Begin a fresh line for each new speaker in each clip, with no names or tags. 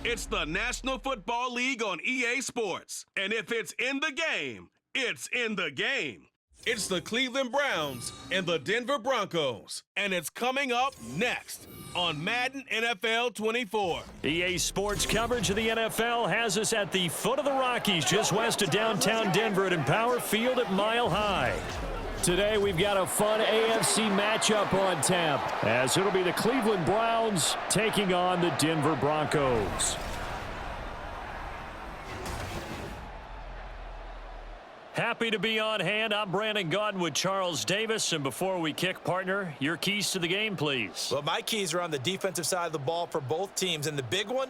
It's the National Football League on EA Sports. And if it's in the game, it's in the game. It's the Cleveland Browns and the Denver Broncos. And it's coming up next on Madden NFL 24.
EA Sports coverage of the NFL has us at the foot of the Rockies, just west of downtown Denver at Empower Field at Mile High. Today we've got a fun AFC matchup on tap, as it'll be the Cleveland Browns taking on the Denver Broncos. Happy to be on hand. I'm Brandon Gaudin with Charles Davis. And before we kick, partner, your keys to the game, please.
Well, my keys are on the defensive side of the ball for both teams. And the big one,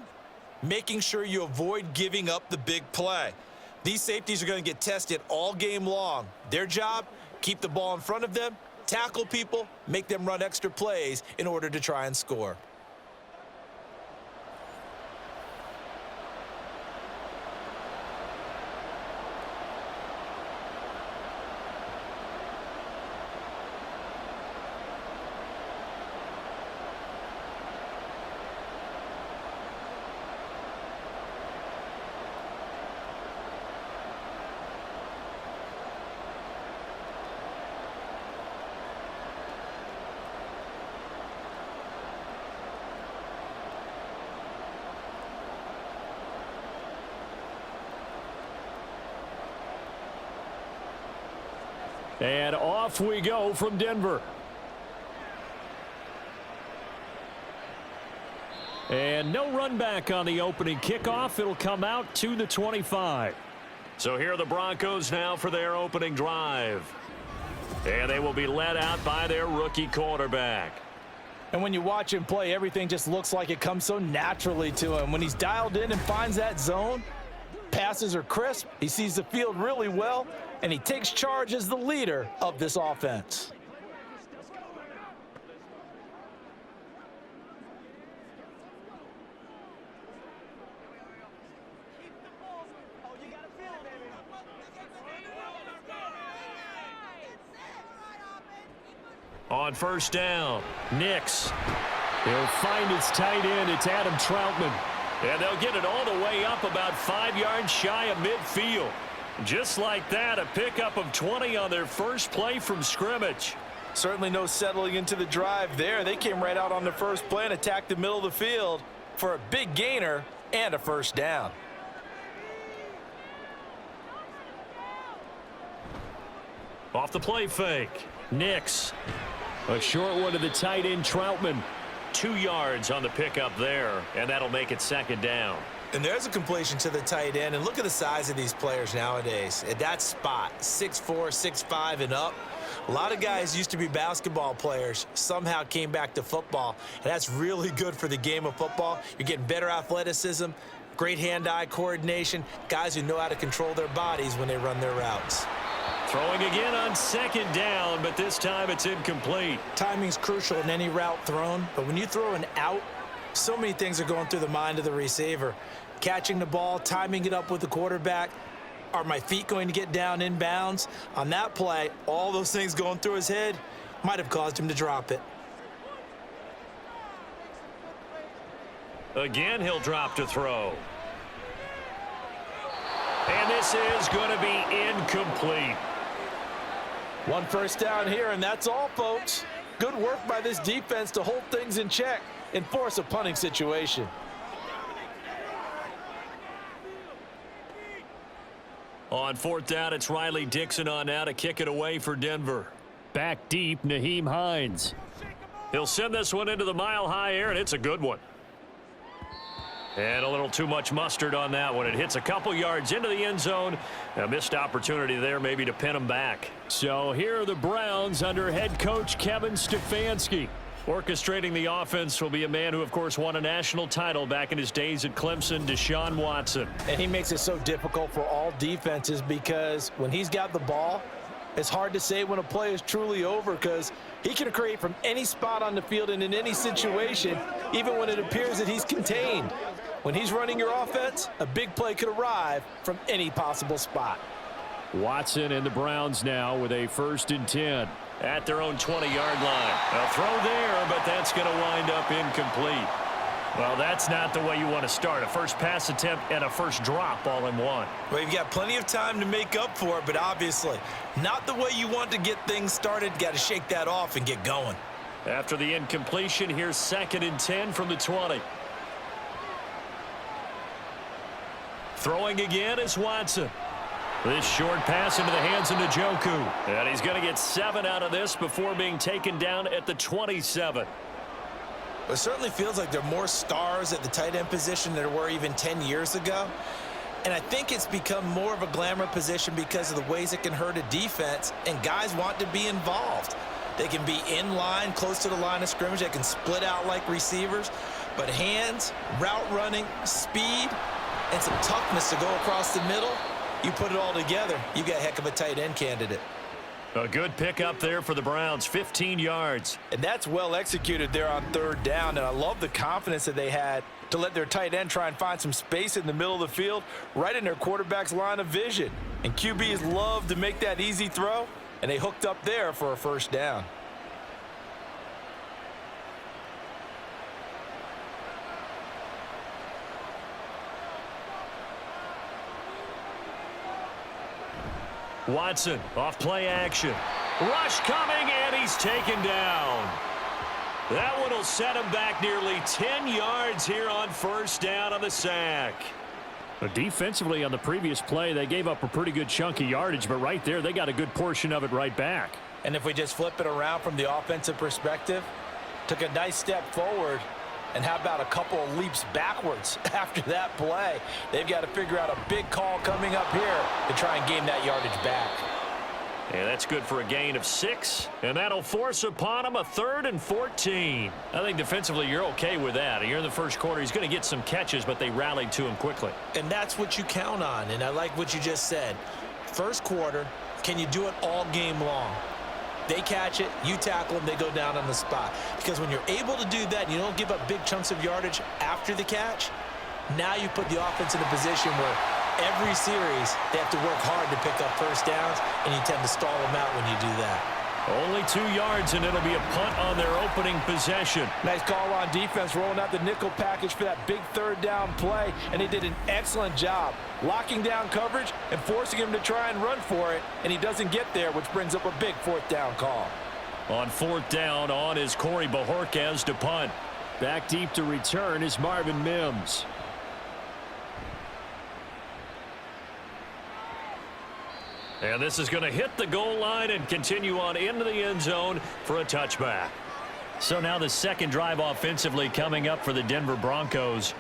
making sure you avoid giving up the big play. These safeties are going to get tested all game long. Their job, keep the ball in front of them, tackle people, make them run extra plays in order to try and score.
And off we go from Denver. And no run back on the opening kickoff. It'll come out to the 25. So here are the Broncos now for their opening drive. And they will be led out by their rookie quarterback.
And when you watch him play, everything just looks like it comes so naturally to him. When he's dialed in and finds that zone, passes are crisp, he sees the field really well, and he takes charge as the leader of this offense.
On first down, Nix. He'll find his tight end. It's Adam Troutman. And they'll get it all the way up about 5 yards shy of midfield. Just like that, a pickup of 20 on their first play from scrimmage.
Certainly no settling into the drive there. They came right out on the first play and attacked the middle of the field for a big gainer and a first down.
Off the play fake, Nix. A short one to the tight end, Troutman. 2 yards on the pickup there, and that'll make it second down.
And there's a completion to the tight end, and look at the size of these players nowadays. At that spot, 6'4", 6'5", and up. A lot of guys used to be basketball players, somehow came back to football, and that's really good for the game of football. You're getting better athleticism, great hand-eye coordination, guys who know how to control their bodies when they run their routes.
Throwing again on second down, but this time it's incomplete.
Timing's crucial in any route thrown, but when you throw an out, so many things are going through the mind of the receiver. Catching the ball, timing it up with the quarterback. Are my feet going to get down in bounds? On that play, all those things going through his head might have caused him to drop it.
Again, he'll drop to throw. And this is going to be incomplete.
One first down here, and that's all, folks. Good work by this defense to hold things in check and force a punting situation.
On fourth down, it's Riley Dixon on now to kick it away for Denver. Back deep, Nyheim Hines. He'll send this one into the mile-high air, and it's a good one. And a little too much mustard on that one. It hits a couple yards into the end zone. A missed opportunity there maybe to pin him back. So here are the Browns under head coach Kevin Stefanski. Orchestrating the offense will be a man who, of course, won a national title back in his days at Clemson, Deshaun Watson.
And he makes it so difficult for all defenses because when he's got the ball, it's hard to say when a play is truly over because he can create from any spot on the field and in any situation, even when it appears that he's contained. When he's running your offense, a big play could arrive from any possible spot.
Watson and the Browns now with a 1st and 10 at their own 20-yard line. A throw there, but that's going to wind up incomplete. Well, that's not the way you want to start. A first pass attempt and a first drop all in one.
Well, you've got plenty of time to make up for it, but obviously not the way you want to get things started. Got to shake that off and get going.
After the incompletion, here's 2nd and 10 from the 20. Throwing again is Watson. This short pass into the hands of Njoku. And he's going to get 7 out of this before being taken down at the 27.
It certainly feels like there are more stars at the tight end position than there were even 10 years ago. And I think it's become more of a glamour position because of the ways it can hurt a defense, and guys want to be involved. They can be in line, close to the line of scrimmage. They can split out like receivers. But hands, route running, speed, and some toughness to go across the middle, you put it all together, you got a heck of a tight end candidate.
A good pickup there for the Browns, 15 yards.
And that's well executed there on 3rd down, and I love the confidence that they had to let their tight end try and find some space in the middle of the field, right in their quarterback's line of vision. And QBs love to make that easy throw, and they hooked up there for a 1st down.
Watson off play action. Rush coming, and he's taken down. That one will set him back nearly 10 yards here on 1st down on the sack. Defensively on the previous play, they gave up a pretty good chunk of yardage, but right there, they got a good portion of it right back.
And if we just flip it around from the offensive perspective, took a nice step forward, and how about a couple of leaps backwards after that play? They've got to figure out a big call coming up here to try and gain that yardage back.
And that's good for a gain of 6, and that'll force upon him a 3rd and 14. I think defensively you're okay with that. You're in the 1st quarter. He's going to get some catches, but they rallied to him quickly.
And that's what you count on, and I like what you just said. 1st quarter, can you do it all game long? They catch it, you tackle them, they go down on the spot. Because when you're able to do that and you don't give up big chunks of yardage after the catch, now you put the offense in a position where every series they have to work hard to pick up 1st downs, and you tend to stall them out when you do that.
Only 2 yards, and it'll be a punt on their opening possession.
Nice call on defense, rolling out the nickel package for that big 3rd down play, and he did an excellent job locking down coverage and forcing him to try and run for it, and he doesn't get there, which brings up a big 4th down call.
On 4th down, on is Corey Bajorquez to punt. Back deep to return is Marvin Mims. And this is going to hit the goal line and continue on into the end zone for a touchback. So now the 2nd drive offensively coming up for the Denver Broncos.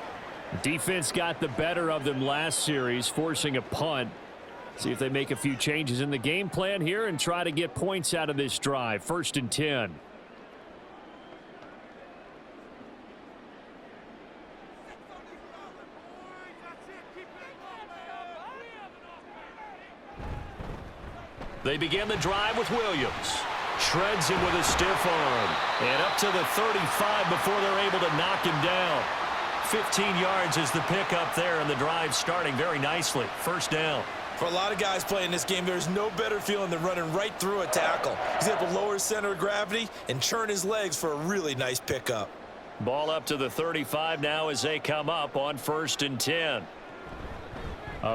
Defense got the better of them last series, forcing a punt. See if they make a few changes in the game plan here and try to get points out of this drive. 1st and 10. They begin the drive with Williams. Shreds him with a stiff arm. And up to the 35 before they're able to knock him down. 15 yards is the pickup there, and the drive starting very nicely. 1st down.
For a lot of guys playing this game, there's no better feeling than running right through a tackle. He's able to lower his center of gravity and churn his legs for a really nice pickup.
Ball up to the 35 now as they come up on 1st and 10.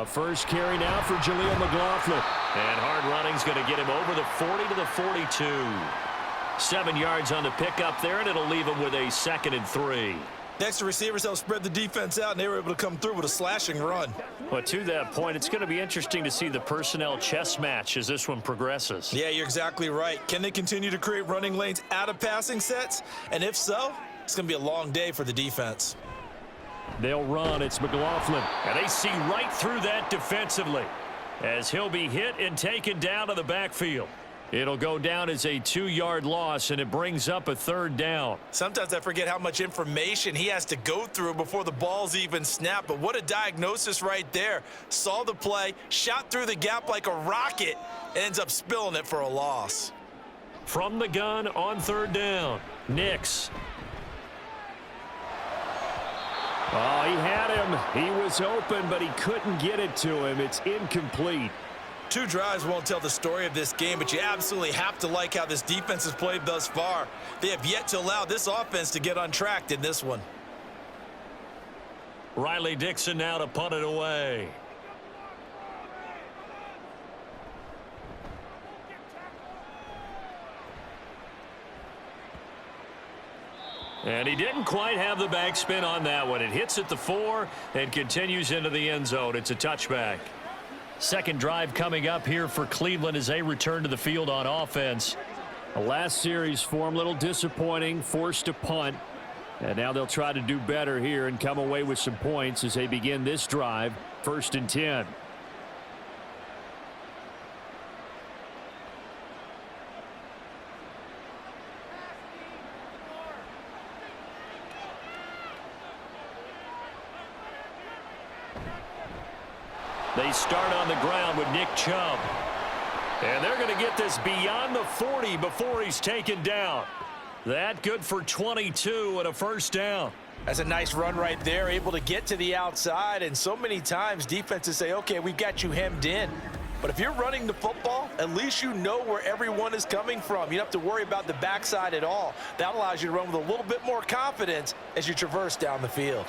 First carry now for Jaleel McLaughlin. And hard running's going to get him over the 40 to the 42. 7 yards on the pickup there, and it'll leave him with a 2nd and 3.
Next, the receivers helped spread the defense out, and they were able to come through with a slashing run.
But to that point, it's going to be interesting to see the personnel chess match as this one progresses.
Yeah, you're exactly right. Can they continue to create running lanes out of passing sets? And if so, it's going to be a long day for the defense.
They'll run. It's McLaughlin. And they see right through that defensively as he'll be hit and taken down to the backfield. It'll go down as a 2-yard loss, and it brings up a 3rd down.
Sometimes I forget how much information he has to go through before the ball's even snapped. But what a diagnosis right there. Saw the play, shot through the gap like a rocket, and ends up spilling it for a loss.
From the gun on 3rd down, Nix. Oh, he had him. He was open, but he couldn't get it to him. It's incomplete.
2 drives won't tell the story of this game, but you absolutely have to like how this defense has played thus far. They have yet to allow this offense to get untracked in this one.
Riley Dixon now to punt it away. And he didn't quite have the backspin on that one. It hits at the 4 and continues into the end zone. It's a touchback. Second drive coming up here for Cleveland as they return to the field on offense. The last series for them, a little disappointing, forced to punt. And now they'll try to do better here and come away with some points as they begin this drive, 1st and 10. They start on the ground with Nick Chubb. And they're going to get this beyond the 40 before he's taken down. That good for 22 and a first down.
That's a nice run right there, able to get to the outside. And so many times defenses say, okay, we've got you hemmed in. But if you're running the football, at least you know where everyone is coming from. You don't have to worry about the backside at all. That allows you to run with a little bit more confidence as you traverse down the field.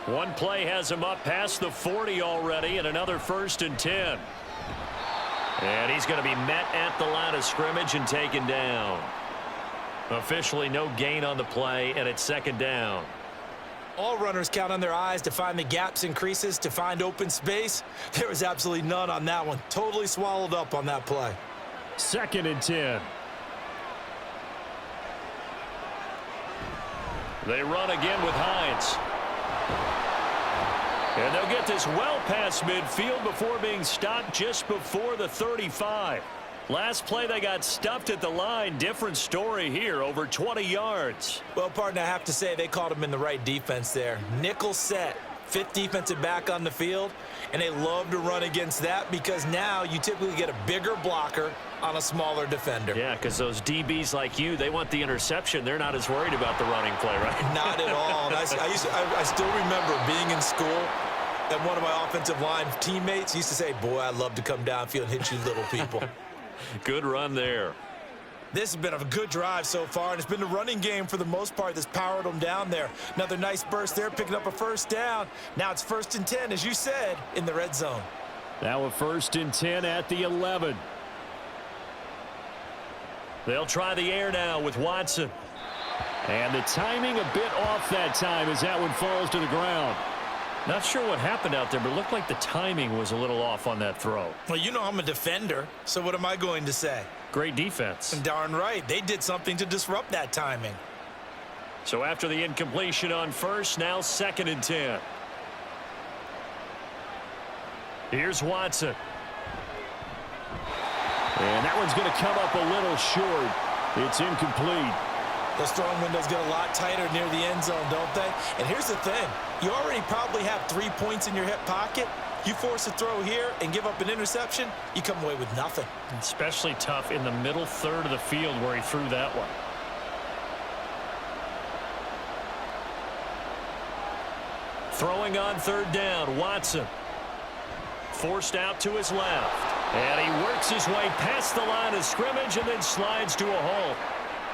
One play has him up past the 40 already, and another 1st and 10. And he's going to be met at the line of scrimmage and taken down. Officially no gain on the play, and it's 2nd down.
All runners count on their eyes to find the gaps and creases, to find open space. There was absolutely none on that one. Totally swallowed up on that play.
2nd and 10. They run again with Hines. And they'll get this well past midfield before being stopped just before the 35. Last play they got stuffed at the line. Different story here, over 20 yards.
Well, partner, I have to say they called him in the right defense there. Nickel set, 5th defensive back on the field, and they love to run against that because now you typically get a bigger blocker on a smaller defender.
Yeah, because those DBs like you, they want the interception. They're not as worried about the running play, right?
Not at all. And I still remember being in school, and one of my offensive line teammates used to say, boy, I'd love to come downfield and hit you little people.
Good run there.
This has been a good drive so far, and it's been the running game for the most part that's powered them down there. Another nice burst there, picking up a first down. Now it's 1st and 10, as you said, in the red zone.
Now a 1st and 10 at the 11. They'll try the air now with Watson. And the timing a bit off that time as that one falls to the ground. Not sure what happened out there, but it looked like the timing was a little off on that throw.
Well, you know I'm a defender, so what am I going to say?
Great defense.
And darn right, they did something to disrupt that timing.
So after the incompletion on 1st, now 2nd and 10. Here's Watson. And that one's going to come up a little short. It's incomplete.
Those throwing windows get a lot tighter near the end zone, don't they? And here's the thing. You already probably have 3 points in your hip pocket. You force a throw here and give up an interception, you come away with nothing.
Especially tough in the middle 3rd of the field where he threw that one. Throwing on 3rd down, Watson. Forced out to his left. And he works his way past the line of scrimmage and then slides to a halt.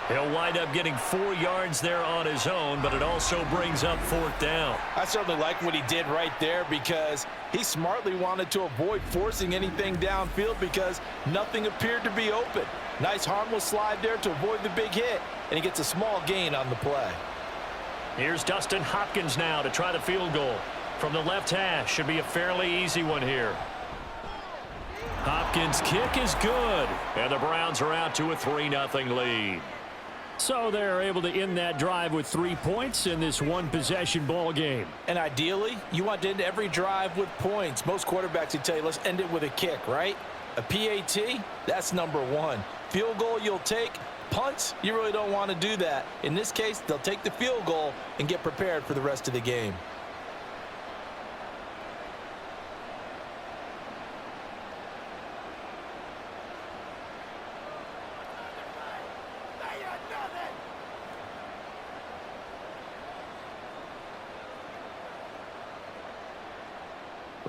He'll wind up getting 4 yards there on his own, but it also brings up 4th down.
I certainly like what he did right there because he smartly wanted to avoid forcing anything downfield because nothing appeared to be open. Nice harmless slide there to avoid the big hit, and he gets a small gain on the play.
Here's Dustin Hopkins now to try the field goal. From the left hash, should be a fairly easy one here. Hopkins' kick is good, and the Browns are out to a 3-0 lead. So they're able to end that drive with 3 points in this one-possession ball game.
And ideally, you want to end every drive with points. Most quarterbacks would tell you, let's end it with a kick, right? A PAT, that's number 1. Field goal you'll take. Punts, you really don't want to do that. In this case, they'll take the field goal and get prepared for the rest of the game.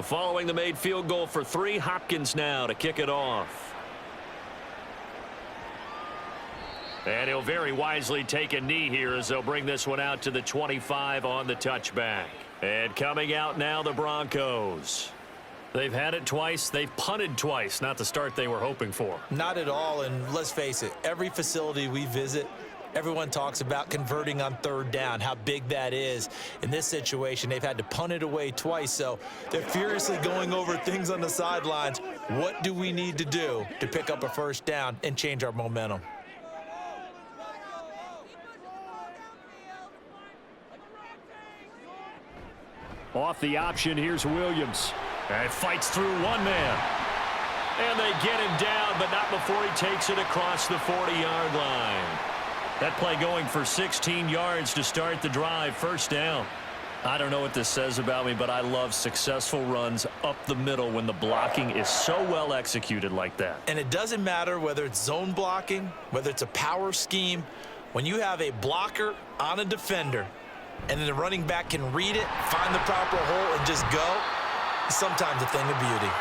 Following the made field goal for 3, Hopkins now to kick it off. And he'll very wisely take a knee here as they'll bring this one out to the 25 on the touchback. And coming out now, the Broncos. They've had it twice. They've punted twice. Not the start they were hoping for.
Not at all, and let's face it, every facility we visit, everyone talks about converting on third down, how big that is. In this situation, they've had to punt it away twice, so they're furiously going over things on the sidelines. What do we need to do to pick up a first down and change our momentum?
Off the option, here's Williams. And fights through one man. And they get him down, but not before he takes it across the 40-yard line. That play going for 16 yards to start the drive, first down. I don't know what this says about me, but I love successful runs up the middle when the blocking is so well executed like that.
And it doesn't matter whether it's zone blocking, whether it's a power scheme. When you have a blocker on a defender, and then the running back can read it, find the proper hole, and just go, it's sometimes a thing of beauty.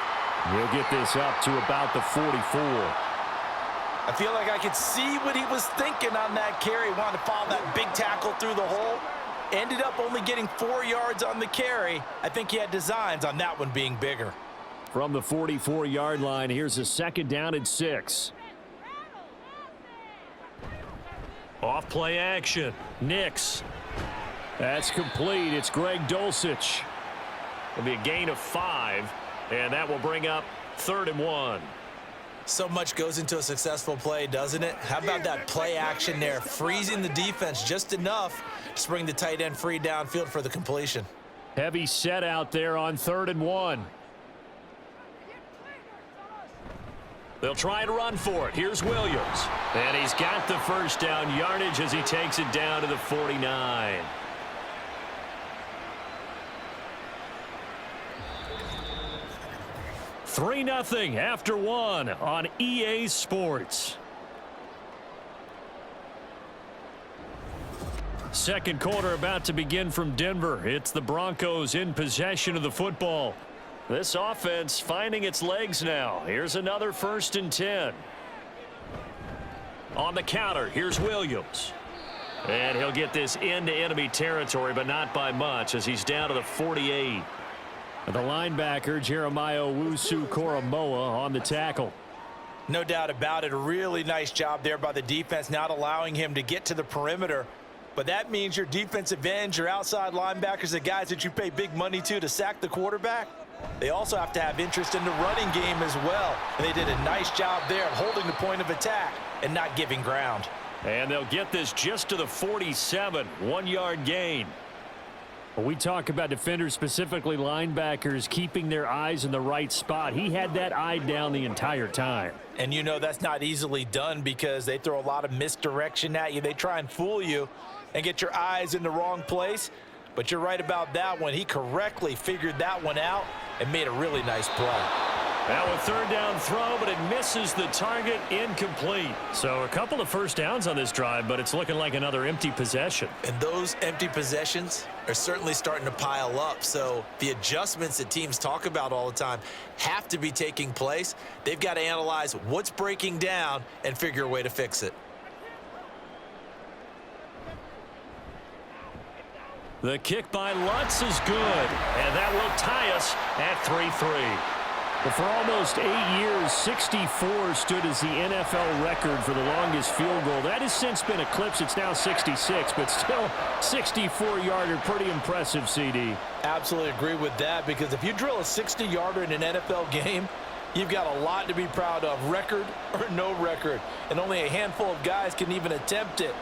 We'll get this up to about the 44.
I feel like I could see what he was thinking on that carry. Wanted to follow that big tackle through the hole. Ended up only getting 4 yards on the carry. I think he had designs on that one being bigger.
From the 44-yard line, here's a second down and 6. Off play action. Nix. That's complete. It's Greg Dulcich. It'll be a gain of 5, and that will bring up 3rd and 1.
So much goes into a successful play, doesn't it? How about that play action there? Freezing the defense just enough to bring the tight end free downfield for the completion.
Heavy set out there on 3rd and 1. They'll try to run for it. Here's Williams. And he's got the first down yardage as he takes it down to the 49. Three 0 after 1 on EA Sports. Second quarter about to begin from Denver. It's the Broncos in possession of the football. This offense finding its legs now. Here's another 1st and 10. On the counter, here's Williams. And he'll get this into enemy territory, but not by much as he's down to the 48. The linebacker, Jeremiah Owusu-Koramoah, on the tackle.
No doubt about it. A really nice job there by the defense, not allowing him to get to the perimeter. But that means your defensive ends, your outside linebackers, the guys that you pay big money to sack the quarterback, they also have to have interest in the running game as well. And they did a nice job there of holding the point of attack and not giving ground.
And they'll get this just to the 47, 1-yard gain. When we talk about defenders, specifically linebackers, keeping their eyes in the right spot, he had that eye down the entire time.
And you know that's not easily done because they throw a lot of misdirection at you. They try and fool you and get your eyes in the wrong place. But you're right about that one. He correctly figured that one out and made a really nice play.
Now a 3rd down throw, but it misses the target, incomplete. So a couple of first downs on this drive, but it's looking like another empty possession.
And those empty possessions are certainly starting to pile up. So the adjustments that teams talk about all the time have to be taking place. They've got to analyze what's breaking down and figure a way to fix it.
The kick by Lutz is good, and that will tie us at 3-3. But for almost 8 years, 64 stood as the NFL record for the longest field goal. That has since been eclipsed. It's now 66, but still 64-yarder. Pretty impressive, CD.
Absolutely agree with that, because if you drill a 60-yarder in an NFL game, you've got a lot to be proud of, record or no record. And only a handful of guys can even attempt it.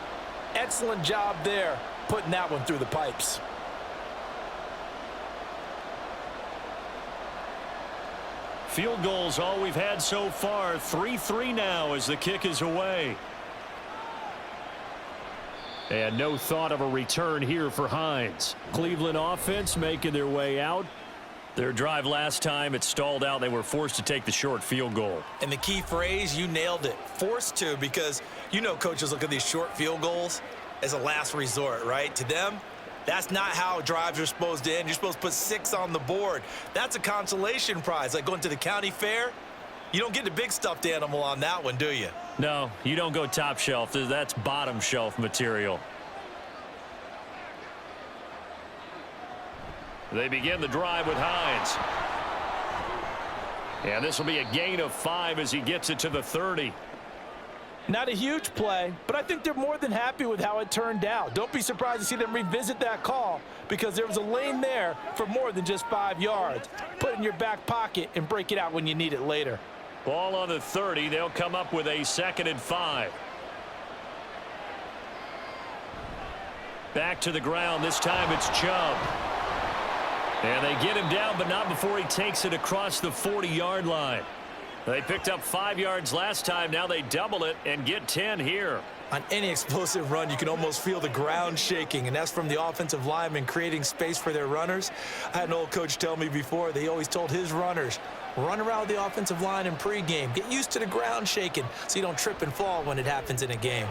Excellent job there, putting that one through the pipes.
Field goals all we've had so far. 3-3 now as the kick is away. And no thought of a return here for Hines. Cleveland offense making their way out. Their drive last time, it stalled out. They were forced to take the short field goal.
And the key phrase, you nailed it, forced to, because you know coaches look at these short field goals as a last resort, right? To them, that's not how drives are supposed to end. You're supposed to put 6 on the board. That's a consolation prize. Like going to the county fair, you don't get the big stuffed animal on that one, do you?
No, you don't go top shelf. That's bottom shelf material. They begin the drive with Hines. And this will be a gain of 5 as he gets it to the 30.
Not a huge play, but I think they're more than happy with how it turned out. Don't be surprised to see them revisit that call because there was a lane there for more than just 5 yards. Put it in your back pocket and break it out when you need it later.
Ball on the 30. They'll come up with a 2nd and 5. Back to the ground. This time it's Chubb. And they get him down, but not before he takes it across the 40-yard line. They picked up 5 yards last time. Now they double it and get 10 here.
On any explosive run, you can almost feel the ground shaking, and that's from the offensive linemen creating space for their runners. I had an old coach tell me before, they always told his runners, run around the offensive line in pregame. Get used to the ground shaking so you don't trip and fall when it happens in a game.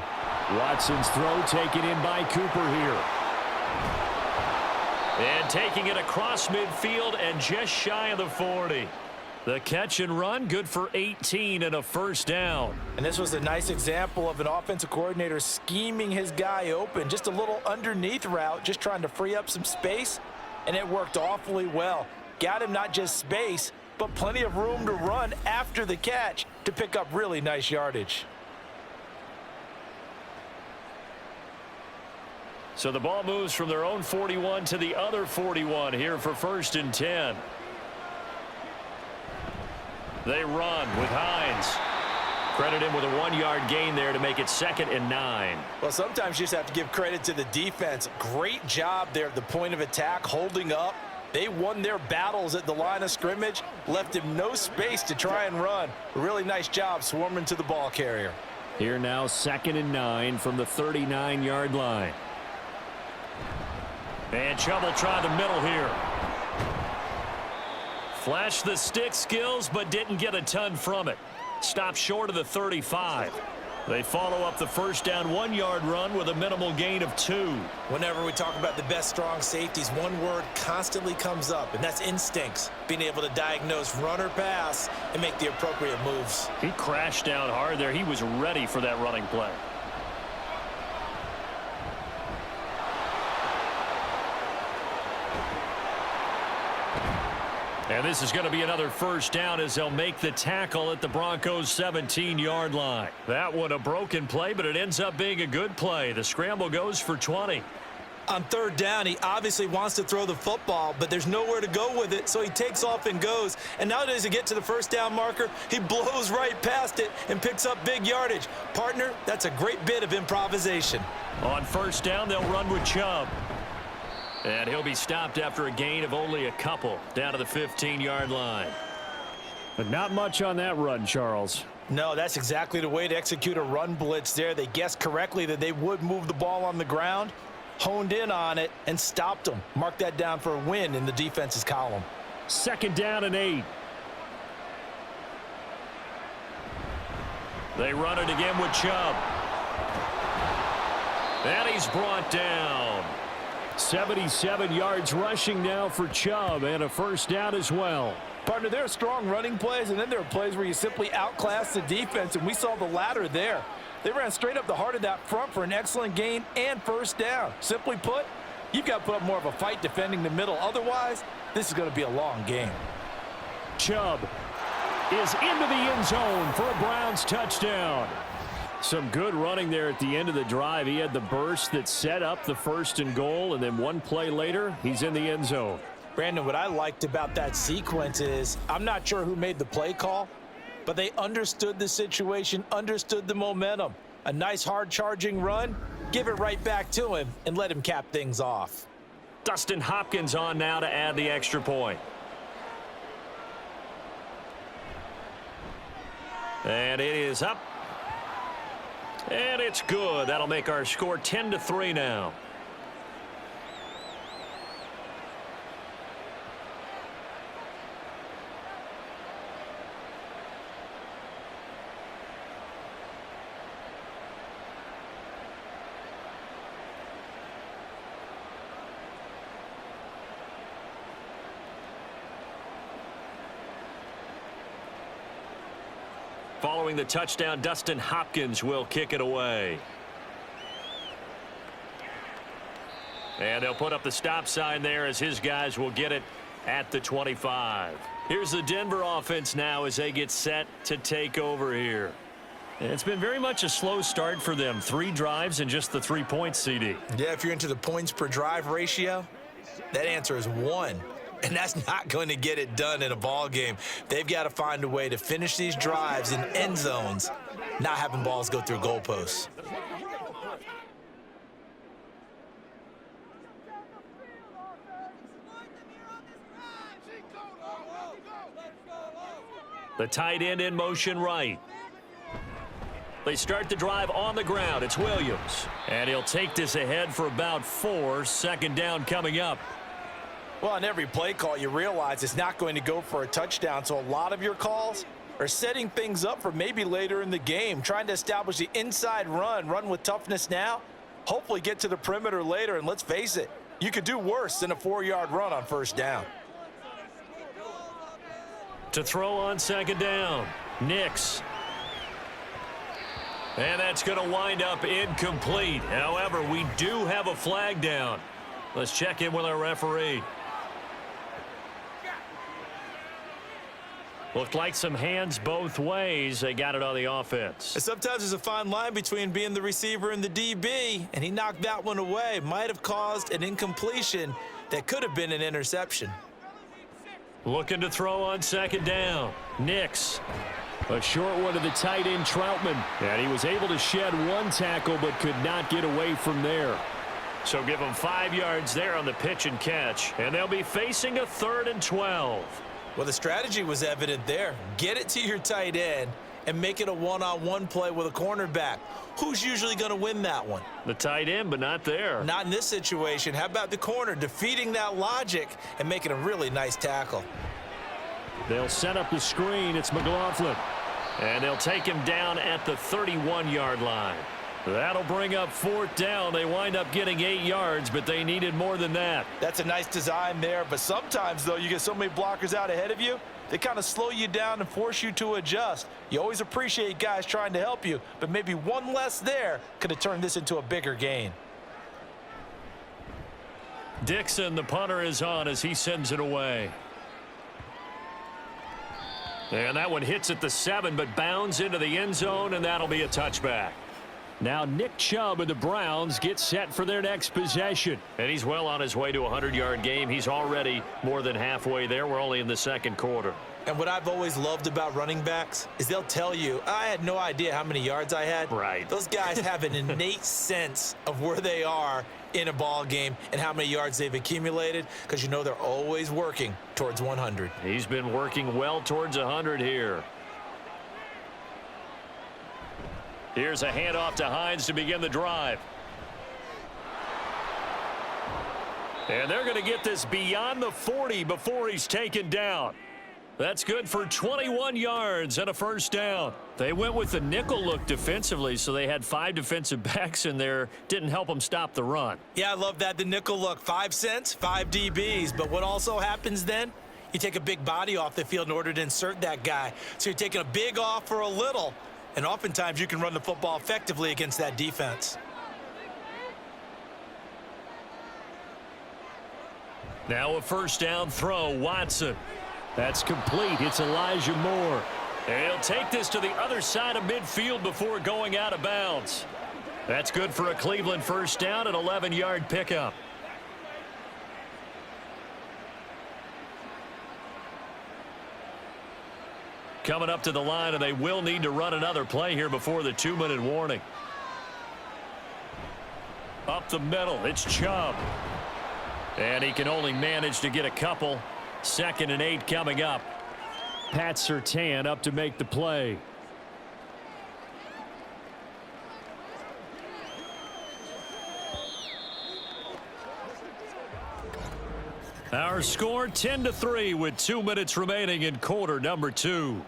Watson's throw taken in by Cooper here. And taking it across midfield and just shy of the 40. The catch and run, good for 18 and a first down.
And this was a nice example of an offensive coordinator scheming his guy open. Just a little underneath route, just trying to free up some space, and it worked awfully well. Got him not just space, but plenty of room to run after the catch to pick up really nice yardage.
So the ball moves from their own 41 to the other 41 here for 1st and 10. They run with Hines. Credit him with a 1-yard gain there to make it 2nd and 9.
Well, sometimes you just have to give credit to the defense. Great job there at the point of attack, holding up. They won their battles at the line of scrimmage, left him no space to try and run. A really nice job swarming to the ball carrier.
Here now 2nd and 9 from the 39-yard line. And Chubb will try the middle here. Flashed the stick skills, but didn't get a ton from it. Stopped short of the 35. They follow up the first down 1-yard run with a minimal gain of 2.
Whenever we talk about the best strong safeties, one word constantly comes up, and that's instincts. Being able to diagnose run or pass and make the appropriate moves.
He crashed down hard there. He was ready for that running play. And this is going to be another first down as they'll make the tackle at the Broncos' 17-yard line. That one a broken play, but it ends up being a good play. The scramble goes for 20.
On 3rd down, he obviously wants to throw the football, but there's nowhere to go with it, so he takes off and goes. And nowadays, to get to the first down marker, he blows right past it and picks up big yardage. Partner, that's a great bit of improvisation.
On 1st down, they'll run with Chubb. And he'll be stopped after a gain of only a couple down to the 15-yard line. But not much on that run, Charles.
No, that's exactly the way to execute a run blitz there. They guessed correctly that they would move the ball on the ground, honed in on it, and stopped them. Mark that down for a win in the defense's column.
2nd down and 8. They run it again with Chubb. And he's brought down. 77 yards rushing now for Chubb, and a first down as well.
Partner, there are strong running plays, and then there are plays where you simply outclass the defense, and we saw the latter there. They ran straight up the heart of that front for an excellent gain and first down. Simply put, you've got to put up more of a fight defending the middle. Otherwise, this is going to be a long game.
Chubb is into the end zone for a Browns touchdown. Some good running there at the end of the drive. He had the burst that set up the 1st and goal, and then one play later, he's in the end zone.
Brandon, what I liked about that sequence is I'm not sure who made the play call, but they understood the situation, understood the momentum. A nice hard-charging run, give it right back to him, and let him cap things off.
Dustin Hopkins on now to add the extra point. And it is up. And it's good. That'll make our score 10-3 now. Following the touchdown, Dustin Hopkins will kick it away. And they'll put up the stop sign there as his guys will get it at the 25. Here's the Denver offense now as they get set to take over here. It's been very much a slow start for them. 3 drives and just the 3 points, CD.
Yeah, if you're into the points per drive ratio, that answer is 1. And that's not going to get it done in a ball game. They've got to find a way to finish these drives in end zones, not having balls go through goalposts.
The tight end in motion right. They start the drive on the ground. It's Williams. And he'll take this ahead for about 4. Second down coming up.
Well, on every play call, you realize it's not going to go for a touchdown, so a lot of your calls are setting things up for maybe later in the game, trying to establish the inside run with toughness now, hopefully get to the perimeter later, and let's face it, you could do worse than a 4-yard run on first down.
To throw on second down, Nix. And that's going to wind up incomplete. However, we do have a flag down. Let's check in with our referee. Looked like some hands both ways. They got it on the offense.
And sometimes there's a fine line between being the receiver and the DB, and he knocked that one away. Might have caused an incompletion that could have been an interception.
Looking to throw on second down. Nix. A short one to the tight end, Troutman. And he was able to shed 1 tackle but could not get away from there. So give them 5 yards there on the pitch and catch. And they'll be facing a 3rd and 12.
Well, the strategy was evident there. Get it to your tight end and make it a one-on-one play with a cornerback. Who's usually going to win that one?
The tight end, but not there.
Not in this situation. How about the corner defeating that logic and making a really nice tackle?
They'll set up the screen. It's McLaughlin. And they'll take him down at the 31-yard line. That'll bring up 4th down. They wind up getting 8 yards, but they needed more than that.
That's a nice design there, but sometimes, though, you get so many blockers out ahead of you, they kind of slow you down and force you to adjust. You always appreciate guys trying to help you, but maybe one less there could have turned this into a bigger gain.
Dixon, the punter, is on as he sends it away. And that one hits at the 7, but bounds into the end zone, and that'll be a touchback. Now Nick Chubb of the Browns gets set for their next possession. And he's well on his way to a 100-yard game. He's already more than halfway there. We're only in the second quarter.
And what I've always loved about running backs is they'll tell you, I had no idea how many yards I had.
Right.
Those guys have an innate sense of where they are in a ball game and how many yards they've accumulated, because you know they're always working towards 100.
He's been working well towards 100 here. Here's a handoff to Hines to begin the drive. And they're going to get this beyond the 40 before he's taken down. That's good for 21 yards and a first down. They went with the nickel look defensively, so they had 5 defensive backs in there. Didn't help them stop the run.
Yeah, I love that, the nickel look. 5 cents, 5 DBs. But what also happens then? You take a big body off the field in order to insert that guy. So you're taking a big off for a little. And oftentimes you can run the football effectively against that defense.
Now a first down throw, Watson. That's complete. It's Elijah Moore. And he'll take this to the other side of midfield before going out of bounds. That's good for a Cleveland first down, an 11-yard pickup. Coming up to the line, and they will need to run another play here before the 2-minute warning. Up the middle, it's Chubb. And he can only manage to get a couple. 2nd and 8 coming up. Pat Surtain up to make the play. Our score 10-3 with 2 minutes remaining in quarter number 2.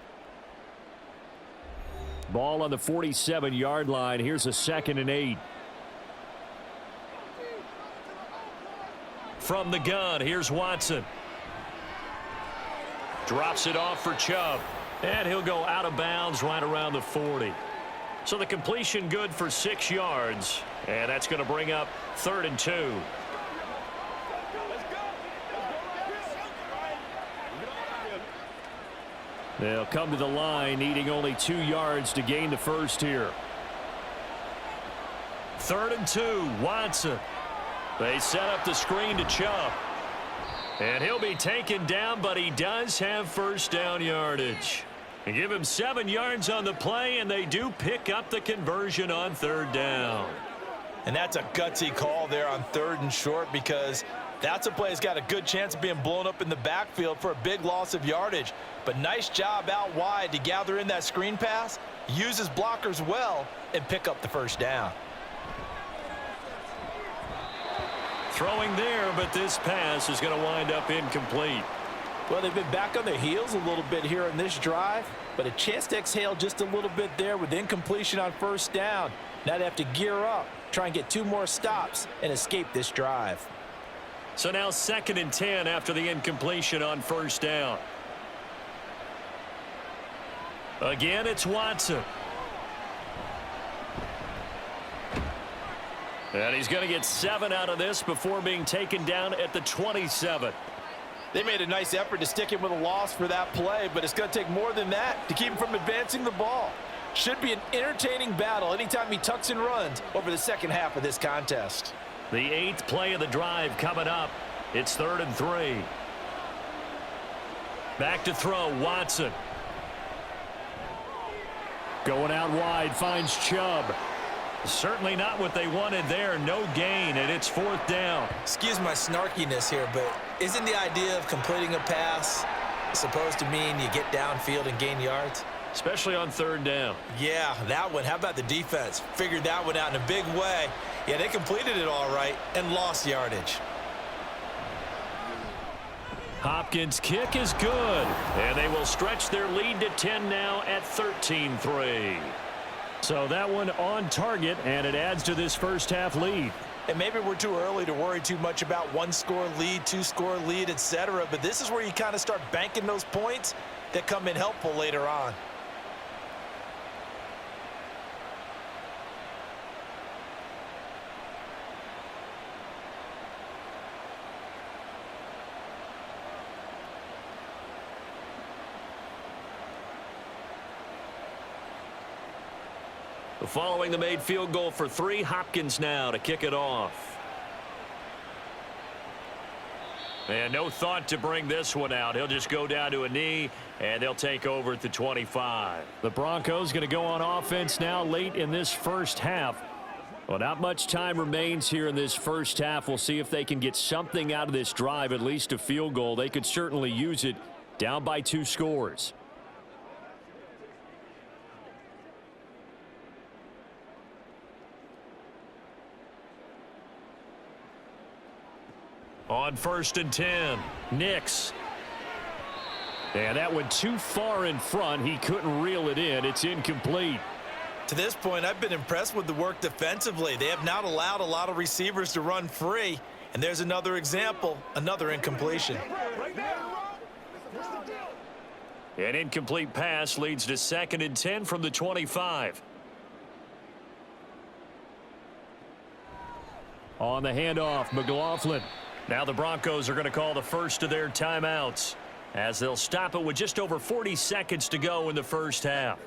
Ball on the 47-yard line. Here's a 2nd and 8. From the gun, here's Watson. Drops it off for Chubb. And he'll go out of bounds right around the 40. So the completion good for 6 yards. And that's going to bring up 3rd and 2. They'll come to the line, needing only 2 yards to gain the first here. 3rd and 2, Watson. They set up the screen to Chubb. And he'll be taken down, but he does have first down yardage. And give him 7 yards on the play, and they do pick up the conversion on 3rd down.
And that's a gutsy call there on 3rd and short, because that's a play that's got a good chance of being blown up in the backfield for a big loss of yardage. But nice job out wide to gather in that screen pass, use his blockers well, and pick up the first down.
Throwing there, but this pass is going to wind up incomplete.
Well, they've been back on their heels a little bit here in this drive, but a chance to exhale just a little bit there with incompletion on first down. Now they have to gear up, try and get 2 more stops, and escape this drive.
So now 2nd and 10 after the incompletion on first down. Again, it's Watson. And he's going to get 7 out of this before being taken down at the 27.
They made a nice effort to stick him with a loss for that play, but it's going to take more than that to keep him from advancing the ball. Should be an entertaining battle anytime he tucks and runs over the second half of this contest.
The 8th play of the drive coming up. It's 3rd and 3. Back to throw, Watson. Going out wide, finds Chubb. Certainly not what they wanted there. No gain, and it's 4th down.
Excuse my snarkiness here, but isn't the idea of completing a pass supposed to mean you get downfield and gain yards?
Especially on 3rd down.
Yeah, that one. How about the defense? Figured that one out in a big way. Yeah, they completed it all right and lost yardage.
Hopkins' kick is good, and they will stretch their lead to 10 now at 13-3. So that one on target, and it adds to this first half lead.
And maybe we're too early to worry too much about 1-score lead, 2-score lead, etc. But this is where you kind of start banking those points that come in helpful later on.
Following the made field goal for 3, Hopkins now to kick it off. And no thought to bring this one out. He'll just go down to a knee, and they'll take over at the 25. The Broncos going to go on offense now late in this first half. Well, not much time remains here in this first half. We'll see if they can get something out of this drive, at least a field goal. They could certainly use it, down by 2 scores. On 1st and 10, Nix. And that went too far in front. He couldn't reel it in. It's incomplete.
To this point, I've been impressed with the work defensively. They have not allowed a lot of receivers to run free. And there's another example, another incompletion.
An incomplete pass leads to 2nd and 10 from the 25. On the handoff, McLaughlin. Now the Broncos are going to call the first of their timeouts as they'll stop it with just over 40 seconds to go in the first half.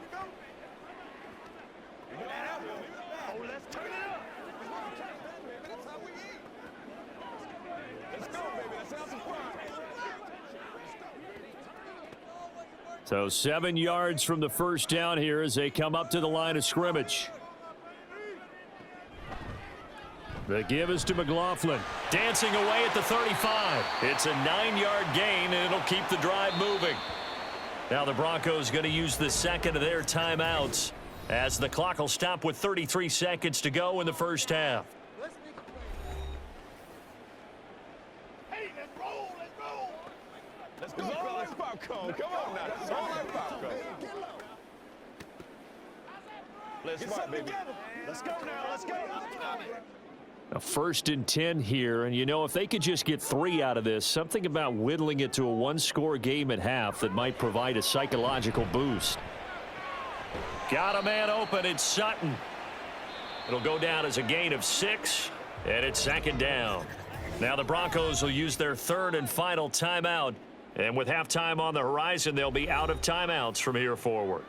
So 7 yards from the first down here as they come up to the line of scrimmage. The give is to McLaughlin. Dancing away at the 35. It's a 9-yard gain, and it'll keep the drive moving. Now the Broncos going to use the second of their timeouts as the clock will stop with 33 seconds to go in the first half.
Hey, let's roll, let's roll. Let's go, fellas. Popcorn. Come on now. It's all like popcorn. Let's smart, baby. Let's go now. Let's go.
A 1st and 10 here, and you know, if they could just get 3 out of this, something about whittling it to a 1-score game at half that might provide a psychological boost. Got a man open. It's Sutton. It'll go down as a gain of 6, and it's 2nd down. Now the Broncos will use their 3rd and final timeout And with halftime on the horizon, they'll be out of timeouts from here forward.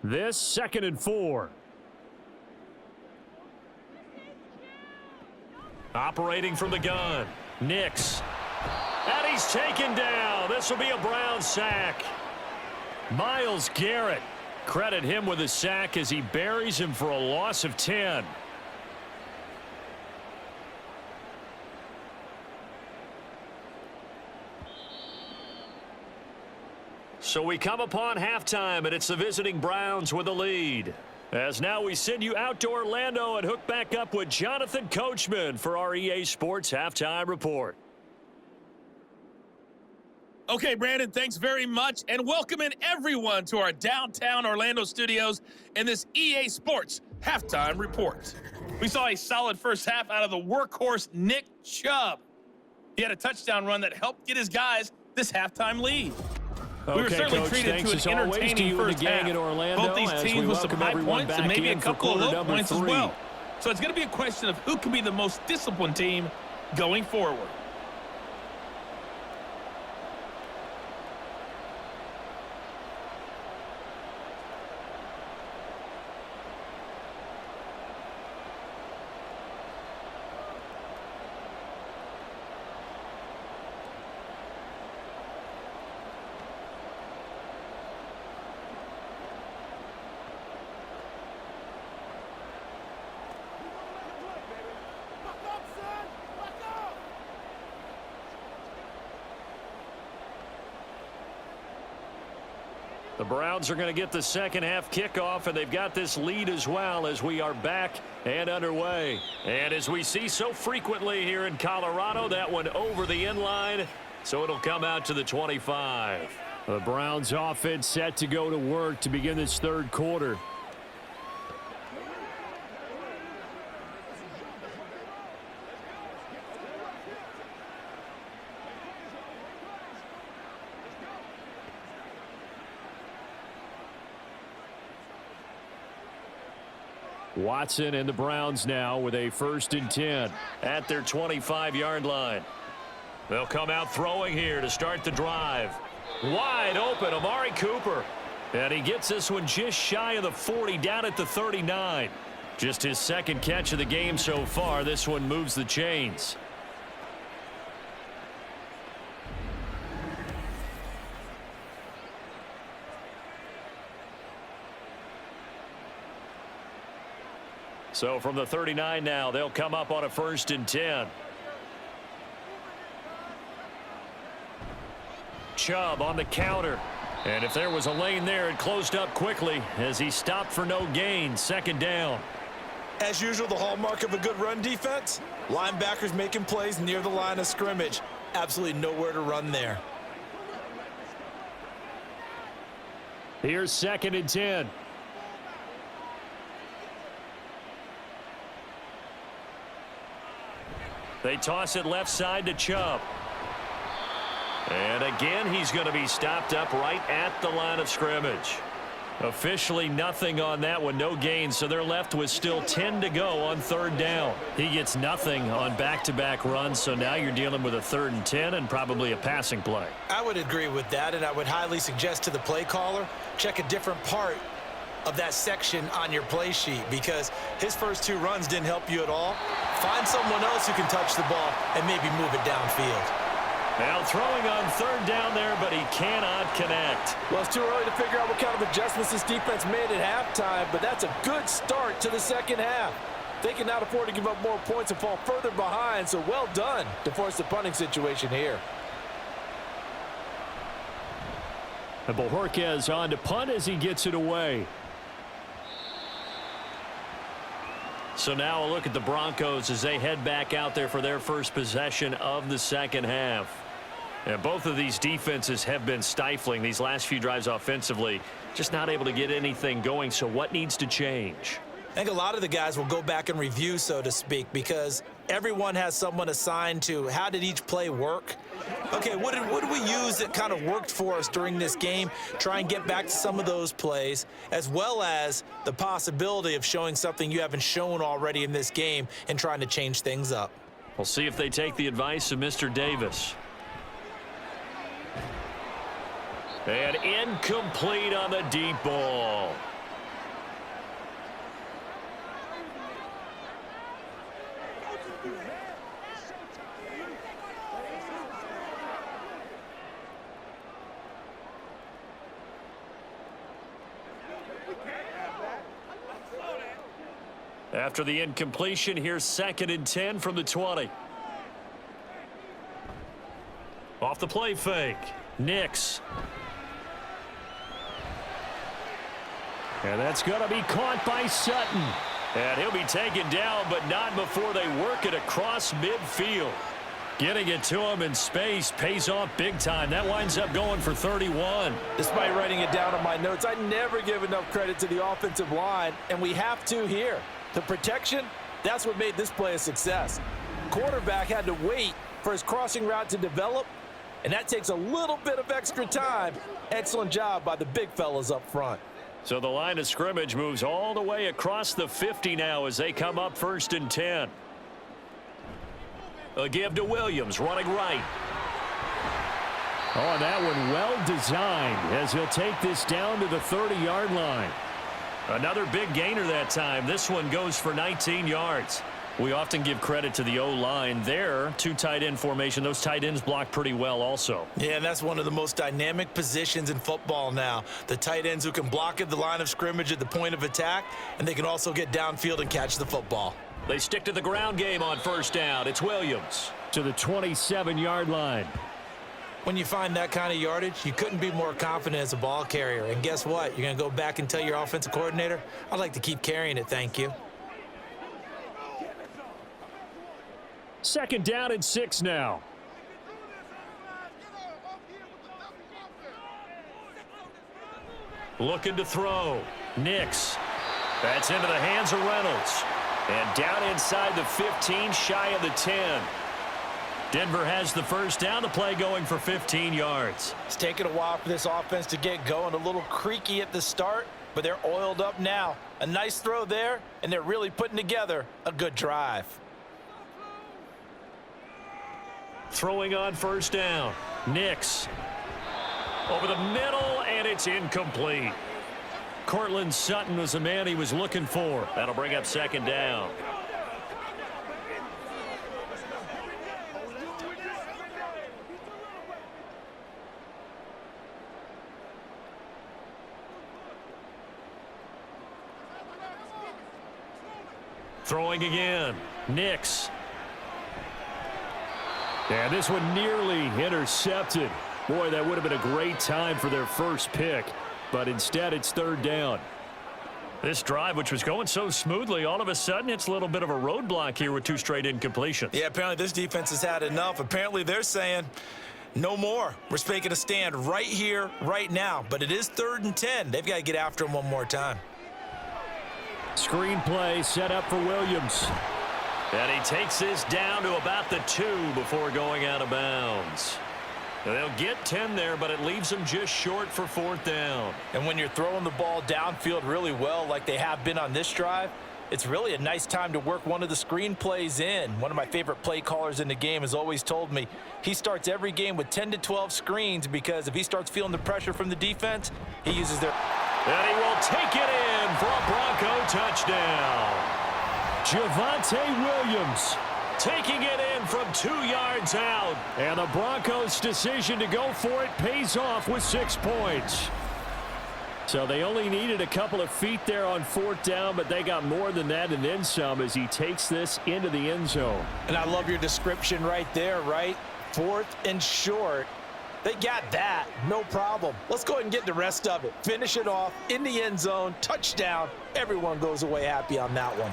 This 2nd and 4. Operating from the gun. Nix. And he's taken down. This will be a Brown sack. Myles Garrett. Credit him with a sack as he buries him for a loss of 10. So we come upon halftime, and it's the visiting Browns with the lead. As now we send you out to Orlando and hook back up with Jonathan Coachman for our EA Sports Halftime Report.
Okay, Brandon, thanks very much, and welcome in everyone to our downtown Orlando studios in this EA Sports Halftime Report. We saw a solid first half out of the workhorse Nick Chubb. He had a touchdown run that helped get his guys this halftime lead. We were certainly
Coach,
treated to an entertaining first half. Both these teams with some high points and maybe a couple of low points as well. So it's going to be a question of who can be the most disciplined team going forward.
The Browns are going to get the second half kickoff, and they've got this lead as well as we are back and underway. And as we see so frequently here in Colorado, that one over the end line, so it'll come out to the 25. The Browns offense set to go to work to begin this third quarter. Watson and the Browns now with a 1st and 10 at their 25-yard line. They'll come out throwing here to start the drive. Wide open, Amari Cooper. And he gets this one just shy of the 40, down at the 39. Just his second catch of the game so far. This one moves the chains. So from the 39 now, they'll come up on a 1st and 10. Chubb on the counter. And if there was a lane there, it closed up quickly as he stopped for no gain. 2nd down.
As usual, the hallmark of a good run defense, linebackers making plays near the line of scrimmage. Absolutely nowhere to run there.
Here's 2nd and 10. They toss it left side to Chubb. And again, he's going to be stopped up right at the line of scrimmage. Officially nothing on that one, no gain, so they're left with still 10 to go on 3rd down. He gets nothing on back-to-back runs, so now you're dealing with a 3rd and 10 and probably a passing play.
I would agree with that, and I would highly suggest to the play caller, check a different part of that section on your play sheet, because his first 2 runs didn't help you at all. Find someone else who can touch the ball and maybe move it downfield.
Now throwing on 3rd down there, but he cannot connect.
Well, it's too early to figure out what kind of adjustments this defense made at halftime, but that's a good start to the second half. They cannot afford to give up more points and fall further behind, so well done to force the punting situation here.
And Bojorquez on to punt as he gets it away. So now a look at the Broncos as they head back out there for their first possession of the second half. And both of these defenses have been stifling these last few drives offensively, just not able to get anything going. So what needs to change?
I think a lot of the guys will go back and review, so to speak, because Everyone has someone assigned to how did each play work. Okay, what did we use that kind of worked for us during this game? Try and get back to some of those plays, as well as the possibility of showing something you haven't shown already in this game and trying to change things up.
We'll see if they take the advice of Mr. Davis. And incomplete on the deep ball. After the incompletion, here's 2nd and 10 from the 20. Off the play fake. Nix. And that's going to be caught by Sutton. And he'll be taken down, but not before they work it across midfield. Getting it to him in space pays off big time. That winds up going for 31.
Despite writing it down on my notes, I never give enough credit to the offensive line, and we have to here. The protection, that's what made this play a success. Quarterback had to wait for his crossing route to develop, and that takes a little bit of extra time. Excellent job by the big fellas up front.
So the line of scrimmage moves all the way across the 50 now as they come up 1st and 10. A give to Williams, running right.
Oh, that one well designed as he'll take this down to the 30-yard line.
Another big gainer that time. This one goes for 19 yards. We often give credit to the O-line there. 2 tight end formation. Those tight ends block pretty well also.
Yeah, and that's one of the most dynamic positions in football now. The tight ends who can block at the line of scrimmage at the point of attack, and they can also get downfield and catch the football.
They stick to the ground game on 1st down. It's Williams.
To the 27-yard line.
When you find that kind of yardage, you couldn't be more confident as a ball carrier. And guess what? You're going to go back and tell your offensive coordinator, I'd like to keep carrying it, thank you.
2nd down and 6 now.
Looking to throw. Nix. That's into the hands of Reynolds. And down inside the 15, shy of the 10. Denver has the 1st down. The play going for 15 yards.
It's taken a while for this offense to get going. A little creaky at the start, but they're oiled up now. A nice throw there, and they're really putting together a good drive.
Throwing on 1st down. Nix. Over the middle, and it's incomplete. Cortland Sutton was the man he was looking for. That'll bring up 2nd down. Throwing again. Nix.
And this one nearly intercepted. Boy, that would have been a great time for their first pick. But instead, it's 3rd down.
This drive, which was going so smoothly, all of a sudden it's a little bit of a roadblock here with 2 straight incompletions.
Yeah, apparently this defense has had enough. Apparently they're saying, no more. We're making a stand right here, right now. But it is 3rd and 10. They've got to get after him one more time.
Screenplay set up for Williams.
And he takes this down to about the 2 before going out of bounds. They'll get 10 there, but it leaves them just short for 4th down.
And when you're throwing the ball downfield really well like they have been on this drive, it's really a nice time to work one of the screen plays in. One of my favorite play callers in the game has always told me he starts every game with 10 to 12 screens because if he starts feeling the pressure from the defense, he uses their...
And he will take it in for a Bronco touchdown.
Javonte Williams
taking it in from 2 yards out.
And the Broncos' decision to go for it pays off with 6 points. So they only needed a couple of feet there on 4th down, but they got more than that and then some as he takes this into the end zone.
And I love your description right there, right? 4th and short. They got that, no problem. Let's go ahead and get the rest of it. Finish it off in the end zone, touchdown. Everyone goes away happy on that one.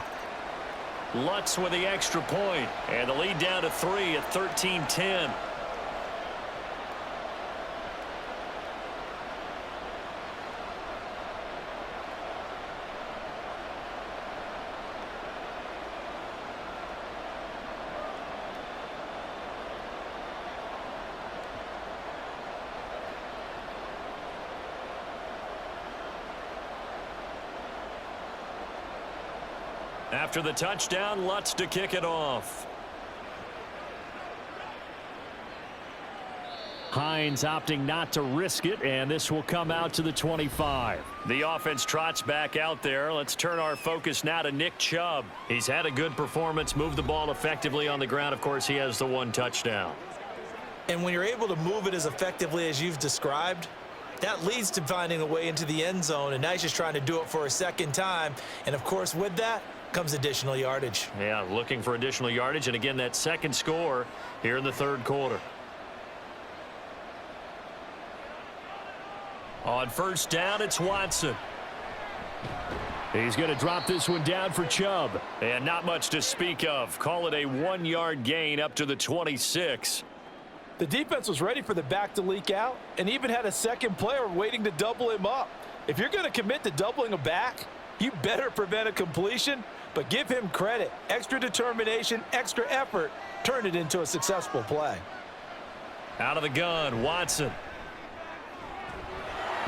Lutz with the extra point, and the lead down to 3 at 13-10. After the touchdown, Lutz to kick it off.
Hines opting not to risk it, and this will come out to the 25.
The offense trots back out there. Let's turn our focus now to Nick Chubb. He's had a good performance, moved the ball effectively on the ground. Of course, he has the one touchdown.
And when you're able to move it as effectively as you've described, that leads to finding a way into the end zone, and now he's just trying to do it for a second time. And, of course, with that comes additional yardage.
Yeah, looking for additional yardage, and again, that second score here in the third quarter. On first down, it's Watson.
He's going to drop this one down for Chubb.
And not much to speak of. Call it a 1-yard gain up to the 26.
The defense was ready for the back to leak out and even had a second player waiting to double him up. If you're going to commit to doubling a back, you better prevent a completion, but give him credit. Extra determination, extra effort, turn it into a successful play.
Out of the gun, Watson.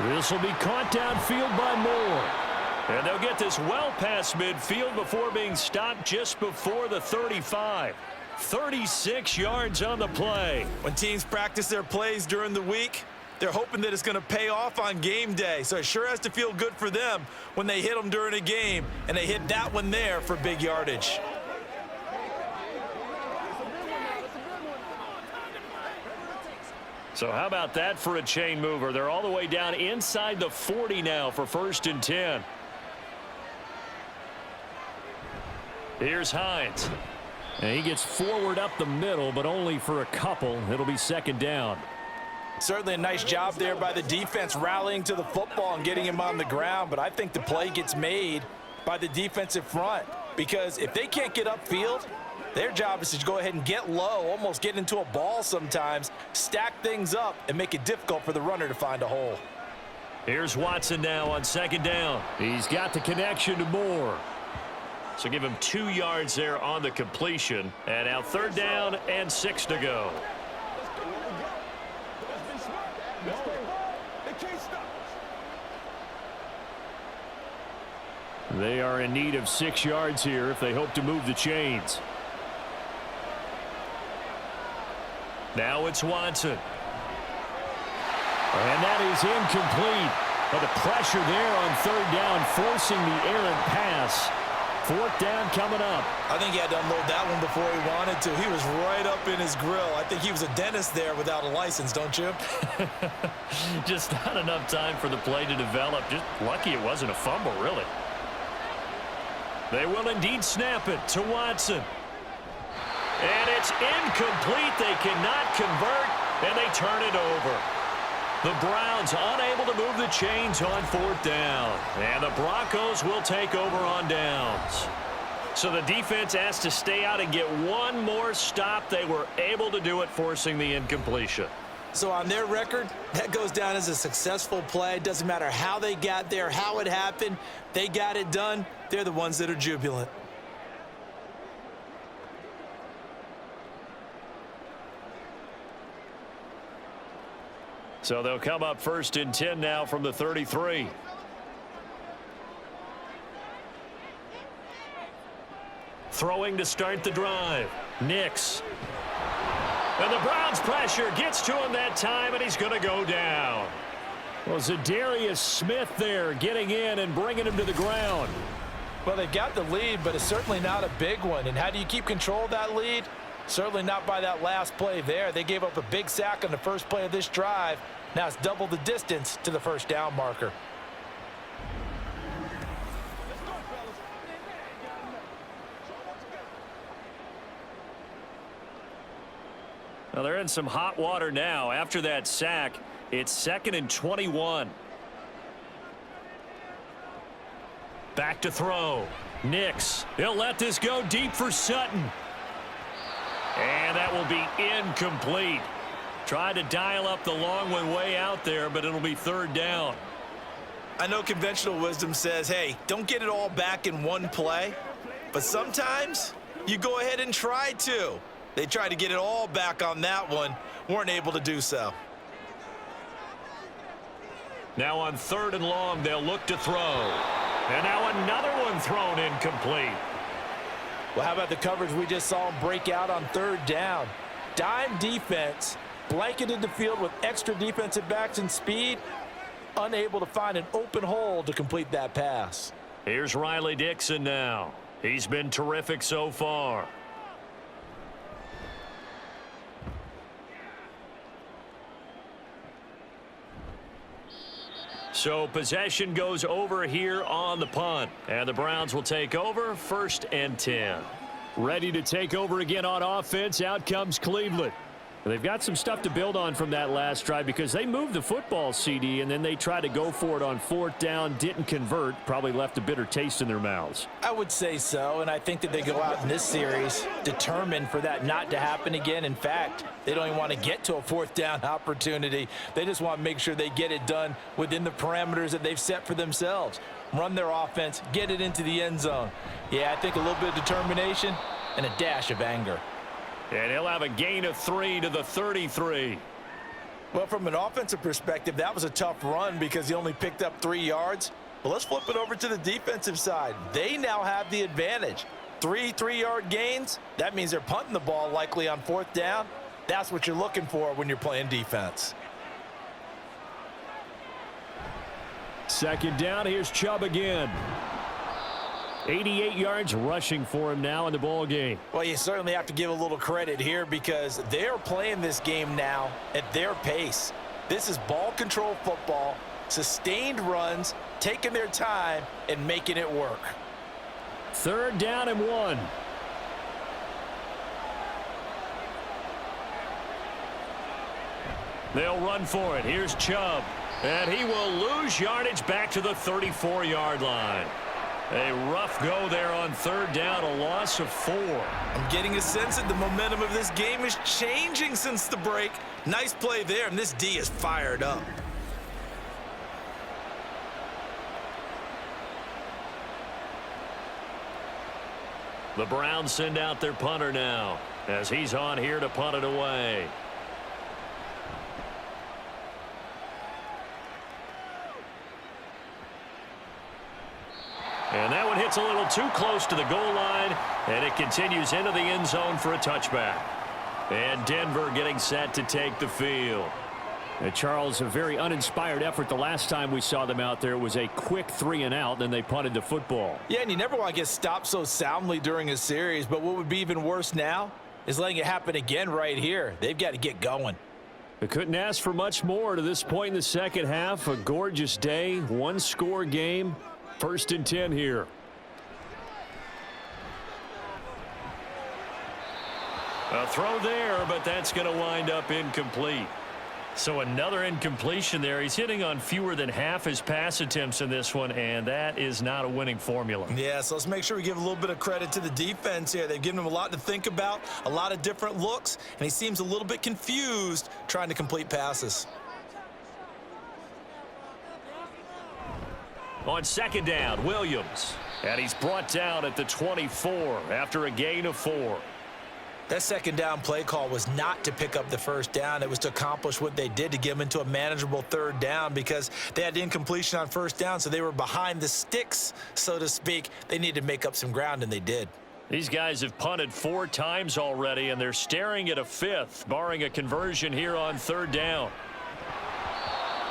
This will be caught downfield by Moore.
And they'll get this well past midfield before being stopped just before the 35. 36 yards on the play.
When teams practice their plays during the week, they're hoping that it's going to pay off on game day. So it sure has to feel good for them when they hit them during a game, and they hit that one there for big yardage.
So how about that for a chain mover? They're all the way down inside the 40 now for 1st and 10. Here's Hines.
And he gets forward up the middle, but only for a couple. It'll be 2nd down.
Certainly a nice job there by the defense rallying to the football and getting him on the ground, but I think the play gets made by the defensive front, because if they can't get upfield, their job is to go ahead and get low, almost get into a ball sometimes, stack things up, and make it difficult for the runner to find a hole.
Here's Watson now on 2nd down.
He's got the connection to Moore.
So give him 2 yards there on the completion. And now 3rd down and 6 to go.
They are in need of 6 yards here if they hope to move the chains.
Now it's Watson.
And that is incomplete. But the pressure there on 3rd down, forcing the errant pass. 4th down coming up.
I think he had to unload that one before he wanted to. He was right up in his grill. I think he was a dentist there without a license, don't you?
Just not enough time for the play to develop. Just lucky it wasn't a fumble, really. They will indeed snap it to Watson. And it's incomplete. They cannot convert, and they turn it over. The Browns unable to move the chains on 4th down. And the Broncos will take over on downs. So the defense asked to stay out and get one more stop. They were able to do it, forcing the incompletion.
So on their record, that goes down as a successful play. Doesn't matter how they got there, how it happened. They got it done. They're the ones that are jubilant.
So they'll come up 1st and 10 now from the 33. Throwing to start the drive. Nix. And the Browns pressure gets to him that time, and he's going to go down.
Well, Zadarius Smith there getting in and bringing him to the ground.
Well, they got the lead, but it's certainly not a big one. And how do you keep control of that lead? Certainly not by that last play there. They gave up a big sack on the first play of this drive. Now it's double the distance to the 1st down marker.
Well, they're in some hot water now. After that sack, it's 2nd and 21. Back to throw. Nix. He'll let this go deep for Sutton. And that will be incomplete. Tried to dial up the long one way out there, but it'll be 3rd down.
I know conventional wisdom says, hey, don't get it all back in one play. But sometimes you go ahead and try to. They tried to get it all back on that one. Weren't able to do so.
Now on 3rd and long, they'll look to throw. And now another one thrown incomplete.
Well, how about the coverage we just saw him break out on third down? Dime defense, blanketed the field with extra defensive backs and speed, unable to find an open hole to complete that pass.
Here's Riley Dixon now. He's been terrific so far. So possession goes over here on the punt. And the Browns will take over 1st and 10.
Ready to take over again on offense. Out comes Cleveland. They've got some stuff to build on from that last drive because they moved the football, CD, and then they tried to go for it on 4th down, didn't convert, probably left a bitter taste in their mouths.
I would say so, and I think that they go out in this series determined for that not to happen again. In fact, they don't even want to get to a 4th down opportunity. They just want to make sure they get it done within the parameters that they've set for themselves. Run their offense, get it into the end zone. Yeah, I think a little bit of determination and a dash of anger.
And he'll have a gain of 3 to the 33.
Well, from an offensive perspective, that was a tough run because he only picked up 3 yards. But let's flip it over to the defensive side. They now have the advantage. 3 3-yard gains, that means they're punting the ball likely on 4th down. That's what you're looking for when you're playing defense.
2nd down, here's Chubb again. 88 yards rushing for him now in the ball game.
Well, you certainly have to give a little credit here because they're playing this game now at their pace. This is ball control football, sustained runs, taking their time and making it work.
3rd down and 1.
They'll run for it. Here's Chubb. And he will lose yardage back to the 34-yard line. A rough go there on 3rd down, a loss of 4.
I'm getting a sense that the momentum of this game is changing since the break. Nice play there, and this D is fired up.
The Browns send out their punter now as he's on here to punt it away. And that one hits a little too close to the goal line, and it continues into the end zone for a touchback. And Denver getting set to take the field.
And Charles, a very uninspired effort. The last time we saw them out there, it was a quick 3 and out, then they punted the football.
Yeah, and you never want to get stopped so soundly during a series, but what would be even worse now is letting it happen again right here. They've got to get going.
They couldn't ask for much more to this point in the second half. A gorgeous day, 1-score game. 1st and 10 here.
A throw there, but that's going to wind up incomplete. So another incompletion there. He's hitting on fewer than half his pass attempts in this one, and that is not a winning formula.
Yeah, so let's make sure we give a little bit of credit to the defense here. They've given him a lot to think about, a lot of different looks, and he seems a little bit confused trying to complete passes.
On 2nd down, Williams. And he's brought down at the 24 after a gain of 4.
That 2nd down play call was not to pick up the 1st down. It was to accomplish what they did to get them into a manageable 3rd down because they had incompletion on 1st down, so they were behind the sticks, so to speak. They needed to make up some ground, and they did.
These guys have punted 4 times already, and they're staring at a 5th, barring a conversion here on 3rd down.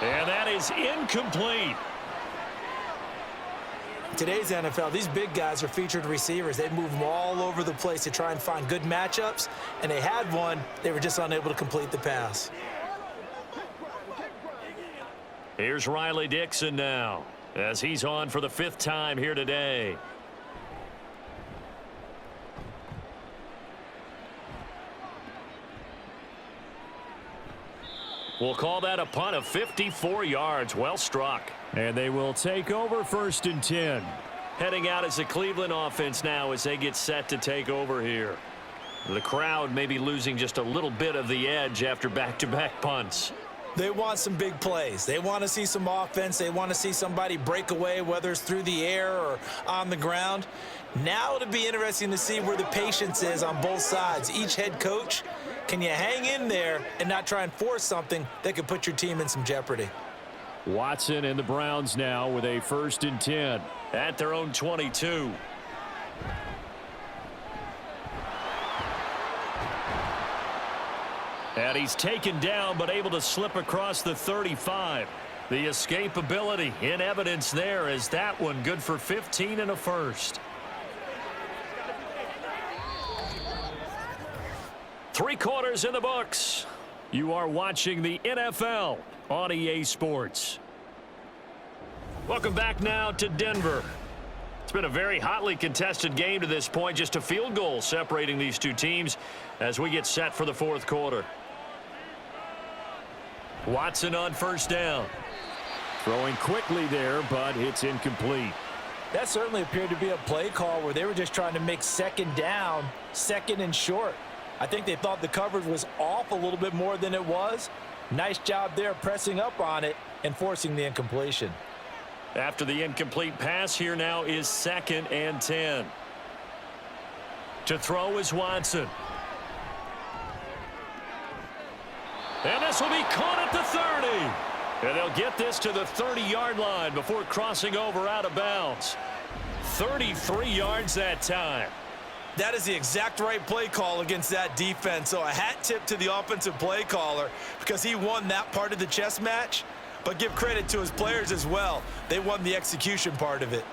And that is incomplete.
Today's NFL, these big guys are featured receivers. They move them all over the place to try and find good matchups, and they had one. They were just unable to complete the pass.
Here's Riley Dixon now as he's on for the 5th time here today. We'll call that a punt of 54 yards. Well struck.
And they will take over 1st and 10.
Heading out as the Cleveland offense now as they get set to take over here. The crowd may be losing just a little bit of the edge after back-to-back punts.
They want some big plays. They want to see some offense. They want to see somebody break away, whether it's through the air or on the ground. Now it'll be interesting to see where the patience is on both sides. Each head coach, can you hang in there and not try and force something that could put your team in some jeopardy?
Watson and the Browns now with a 1st and 10.
At their own 22. And he's taken down, but able to slip across the 35. The escapability in evidence there as that one good for 15 and a first. 3 quarters in the books. You are watching the NFL on EA Sports. Welcome back now to Denver. It's been a very hotly contested game to this point. Just a field goal separating these two teams as we get set for the fourth quarter. Watson on first down.
Throwing quickly there, but it's incomplete.
That certainly appeared to be a play call where they were just trying to make second down, second and short. I think they thought the coverage was off a little bit more than it was. Nice job there pressing up on it and forcing the incompletion.
After the incomplete pass, here now is 2nd and 10. To throw is Watson. And this will be caught at the 30. And they'll get this to the 30-yard line before crossing over out of bounds. 33 yards that time.
That is the exact right play call against that defense. So a hat tip to the offensive play caller because he won that part of the chess match. But give credit to his players as well. They won the execution part of it.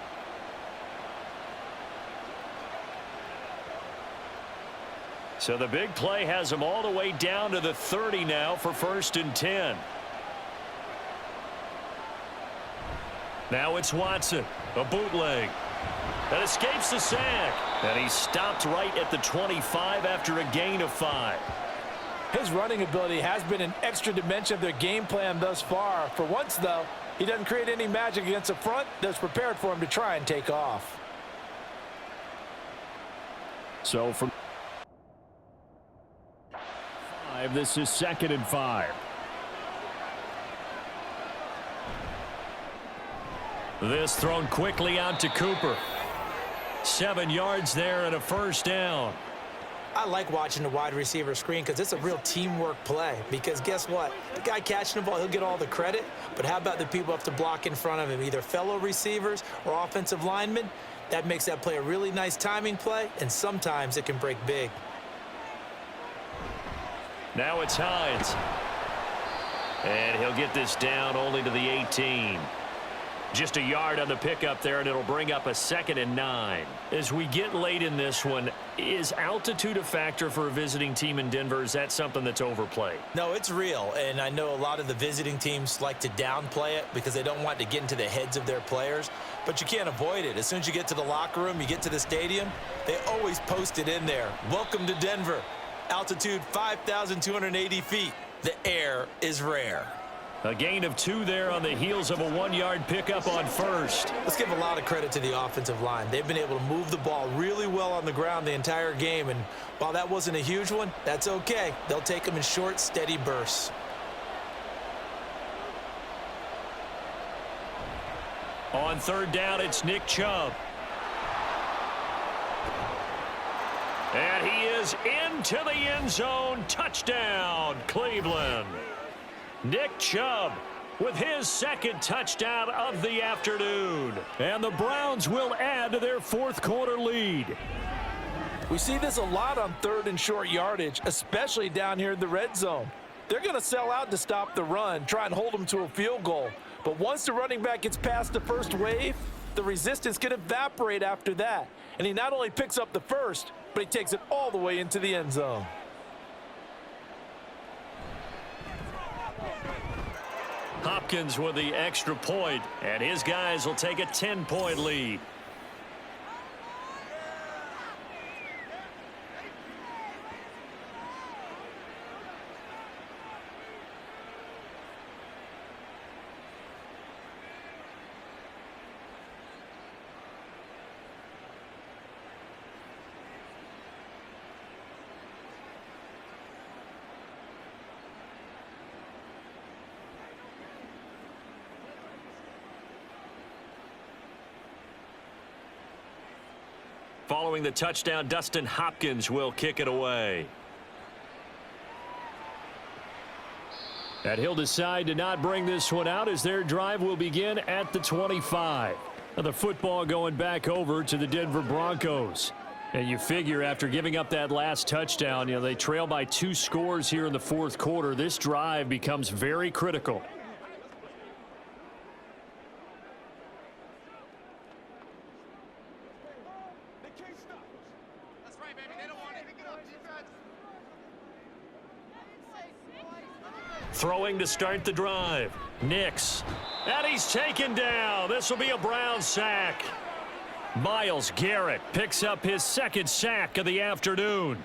So the big play has them all the way down to the 30 now for 1st and 10. Now it's Watson, a bootleg. That escapes the sack. And he stopped right at the 25 after a gain of 5.
His running ability has been an extra dimension of their game plan thus far. For once, though, he doesn't create any magic against the front that's prepared for him to try and take off.
So from 5, this is 2nd and 5.
This thrown quickly out to Cooper. 7 yards there and a first down.
I like watching the wide receiver screen because it's a real teamwork play. Because guess what? The guy catching the ball, he'll get all the credit. But how about the people up to block in front of him, either fellow receivers or offensive linemen? That makes that play a really nice timing play, and sometimes it can break big.
Now it's Hines. And he'll get this down only to the 18. Just a yard on the pickup there, and it'll bring up a 2nd and 9. As we get late in this one, is altitude a factor for a visiting team in Denver? Is that something that's overplayed?
No, it's real, and I know a lot of the visiting teams like to downplay it because they don't want to get into the heads of their players, but you can't avoid it. As soon as you get to the locker room, you get to the stadium, they always post it in there. Welcome to Denver. Altitude 5,280 feet. The air is rare.
A gain of 2 there on the heels of a 1-yard pickup on first.
Let's give a lot of credit to the offensive line. They've been able to move the ball really well on the ground the entire game, and while that wasn't a huge one, that's okay. They'll take them in short, steady bursts.
On 3rd down, it's Nick Chubb. And he is into the end zone. Touchdown, Cleveland. Nick Chubb with his 2nd touchdown of the afternoon.
And the Browns will add to their 4th quarter lead.
We see this a lot on 3rd and short yardage, especially down here in the red zone. They're going to sell out to stop the run, try and hold them to a field goal. But once the running back gets past the first wave, the resistance can evaporate after that. And he not only picks up the first, but he takes it all the way into the end zone.
Hopkins with the extra point, and his guys will take a 10-point lead. Following the touchdown, Dustin Hopkins will kick it away.
And he'll decide to not bring this one out as their drive will begin at the 25. Now the football going back over to the Denver Broncos. And you figure after giving up that last touchdown, they trail by 2 scores here in the fourth quarter. This drive becomes very critical. Throwing to start the drive. Nix. And he's taken down. This will be a Brown sack. Myles Garrett picks up his 2nd sack of the afternoon.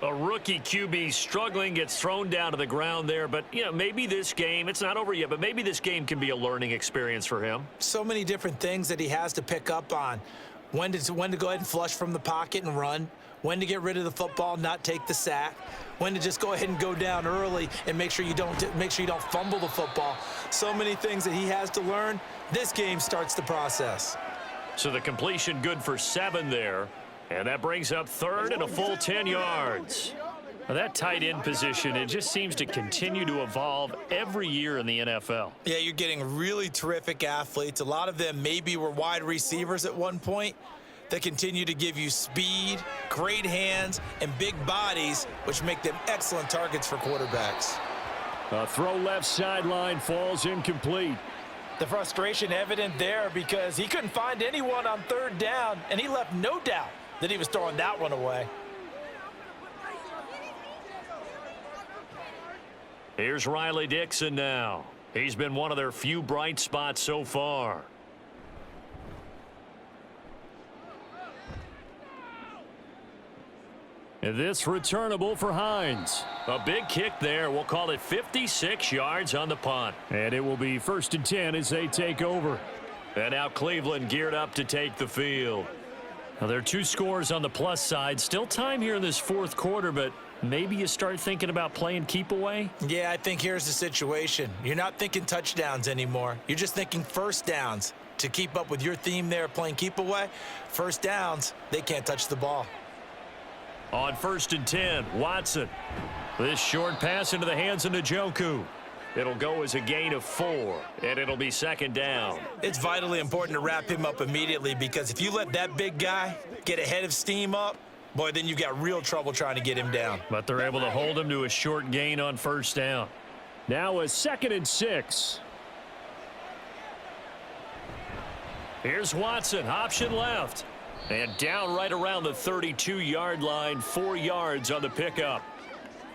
A rookie QB struggling, gets thrown down to the ground there. But, maybe this game, it's not over yet, but maybe this game can be a learning experience for him.
So many different things that he has to pick up on. When to go ahead and flush from the pocket and run. When to get rid of the football, not take the sack. When to just go ahead and go down early and make sure you don't fumble the football. So many things that he has to learn. This game starts the process.
So the completion good for 7 there. And that brings up 3rd and a full 10 yards. Now that tight end position, it just seems to continue to evolve every year in the NFL.
Yeah, you're getting really terrific athletes. A lot of them maybe were wide receivers at one point that continue to give you speed, great hands, and big bodies, which make them excellent targets for quarterbacks.
A throw left sideline falls incomplete.
The frustration evident there because he couldn't find anyone on 3rd down, and he left no doubt that he was throwing that one away.
Here's Riley Dixon now. He's been one of their few bright spots so far.
And this returnable for Hines.
A big kick there. We'll call it 56 yards on the punt.
And it will be 1st and 10 as they take over.
And now Cleveland geared up to take the field.
Now there are 2 scores on the plus side. Still time here in this fourth quarter, but maybe you start thinking about playing keep away?
Yeah, I think here's the situation. You're not thinking touchdowns anymore. You're just thinking 1st downs. To keep up with your theme there playing keep away, 1st downs, they can't touch the ball.
On 1st and 10, Watson. This short pass into the hands of Njoku. It'll go as a gain of 4, and it'll be 2nd down.
It's vitally important to wrap him up immediately because if you let that big guy get ahead of steam up, boy, then you've got real trouble trying to get him down.
But they're able to hold him to a short gain on 1st down.
Now a 2nd and 6.
Here's Watson, option left. And down right around the 32-yard line, 4 yards on the pickup.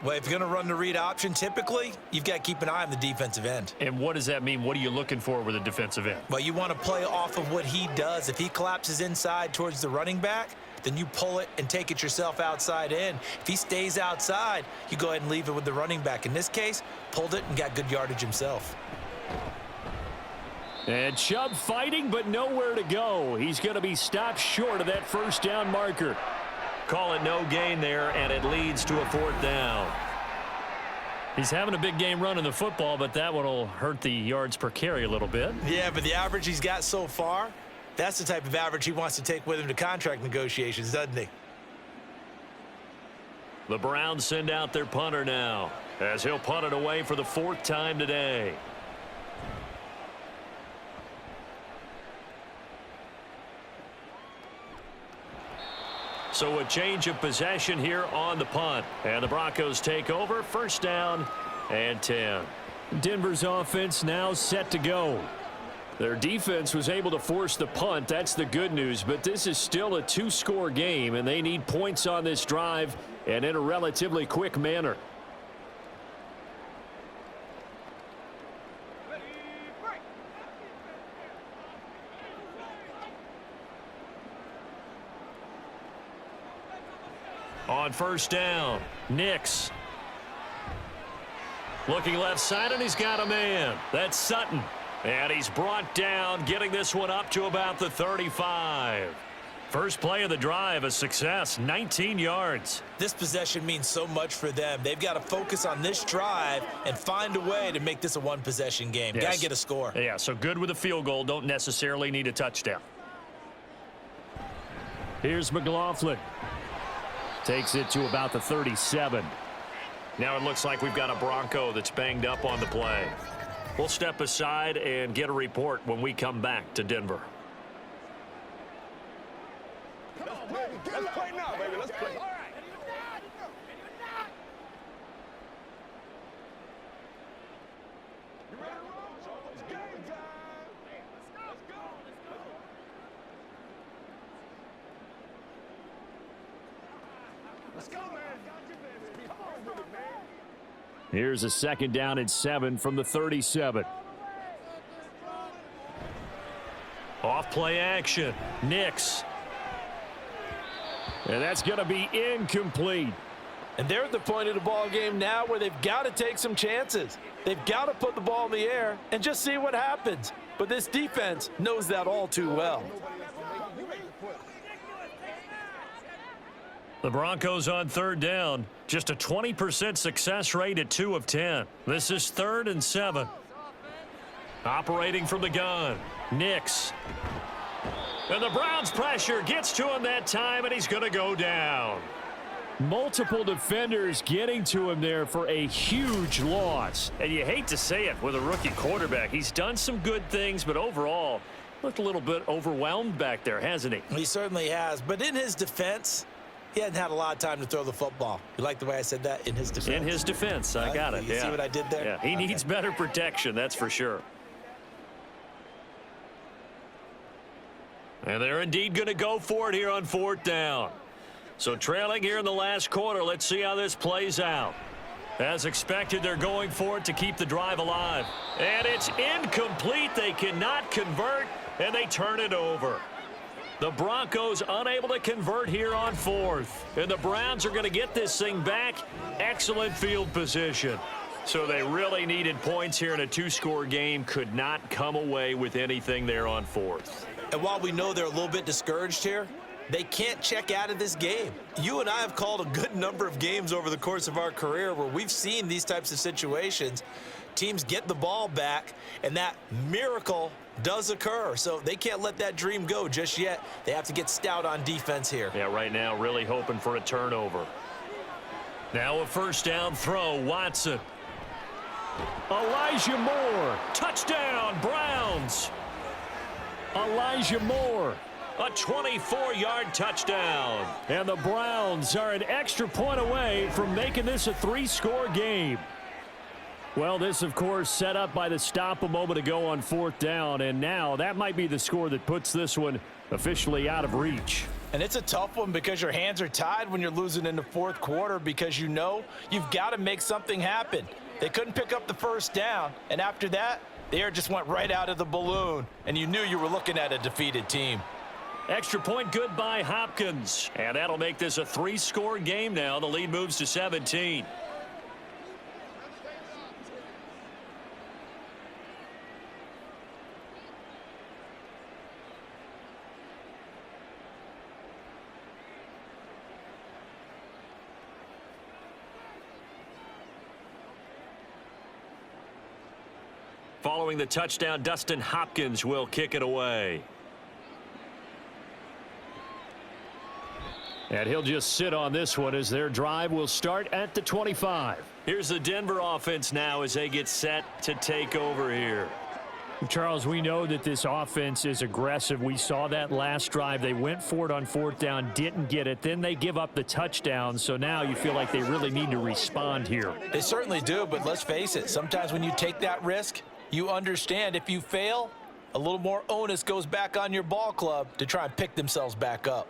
Well, if you're going to run the read option, typically, you've got to keep an eye on the defensive end.
And what does that mean? What are you looking for with a defensive end?
Well, you want to play off of what he does. If he collapses inside towards the running back, then you pull it and take it yourself outside in. If he stays outside, you go ahead and leave it with the running back. In this case, pulled it and got good yardage himself.
And Chubb fighting, but nowhere to go. He's going to be stopped short of that 1st down marker.
Call it no gain there, and it leads to a 4th down.
He's having a big game running the football, but that one will hurt the yards per carry a little bit.
Yeah, but the average he's got so far, that's the type of average he wants to take with him to contract negotiations, doesn't he?
The Browns send out their punter now, as he'll punt it away for the 4th time today. So a change of possession here on the punt. And the Broncos take over, 1st down and 10.
Denver's offense now set to go. Their defense was able to force the punt. That's the good news. But this is still a 2-score game, and they need points on this drive and in a relatively quick manner.
On 1st down, Nix. Looking left side, and he's got a man. That's Sutton. And he's brought down, getting this one up to about the 35. First play of the drive, a success, 19 yards.
This possession means so much for them. They've got to focus on this drive and find a way to make this a one-possession game.
Yes.
Got to get a score.
Yeah, so good with a field goal. Don't necessarily need a touchdown.
Here's McLaughlin. Takes it to about the 37.
Now it looks like we've got a Bronco that's banged up on the play. We'll step aside and get a report when we come back to Denver.
baby. Let's play now, baby. Let's play. You ready to roll? It's game time. Let's go. Let's go, man. Come on with it, man.
Here's a 2nd down and 7 from the 37.
Off play action. Nix.
And that's going to be incomplete.
And they're at the point of the ball game now where they've got to take some chances. They've got to put the ball in the air and just see what happens. But this defense knows that all too well.
The Broncos on 3rd down. Just a 20% success rate at 2 of 10. This is 3rd and 7. Operating from the gun. Nix. And the Browns pressure gets to him that time, and he's going to go down.
Multiple defenders getting to him there for a huge loss.
And you hate to say it with a rookie quarterback. He's done some good things, but overall, looked a little bit overwhelmed back there, hasn't he?
He certainly has. But in his defense, he hadn't had a lot of time to throw the football. You like the way I said that? In his defense?
In his defense, I got it.
You see what I did there?
Yeah, he needs better protection, that's for sure. And they're indeed going to go for it here on 4th down. So trailing here in the last quarter, let's see how this plays out. As expected, they're going for it to keep the drive alive. And it's incomplete. They cannot convert, and they turn it over. The Broncos unable to convert here on 4th. And the Browns are going to get this thing back. Excellent field position. So they really needed points here in a 2-score game. Could not come away with anything there on 4th.
And while we know they're a little bit discouraged here, they can't check out of this game. You and I have called a good number of games over the course of our career where we've seen these types of situations. Teams get the ball back, and that miracle does occur. So they can't let that dream go just yet. They have to get stout on defense here.
Yeah, right now really hoping for a turnover. Now a 1st down throw. Watson.
Elijah Moore.
Touchdown, Browns.
Elijah Moore.
A 24-yard touchdown.
And the Browns are an extra point away from making this a 3-score game. Well, this, of course, set up by the stop a moment ago on 4th down, and now that might be the score that puts this one officially out of reach.
And it's a tough one because your hands are tied when you're losing in the 4th quarter because you know you've got to make something happen. They couldn't pick up the 1st down, and after that, the air just went right out of the balloon, and you knew you were looking at a defeated team.
Extra point good by Hopkins. And that'll make this a 3-score game now. The lead moves to 17. Following the touchdown, Dustin Hopkins will kick it away.
And he'll just sit on this one as their drive will start at the 25.
Here's the Denver offense now as they get set to take over here.
Charles, we know that this offense is aggressive. We saw that last drive. They went for it on 4th down, didn't get it. Then they give up the touchdown. So now you feel like they really need to respond here.
They certainly do, but let's face it. Sometimes when you take that risk, you understand if you fail, a little more onus goes back on your ball club to try and pick themselves back up.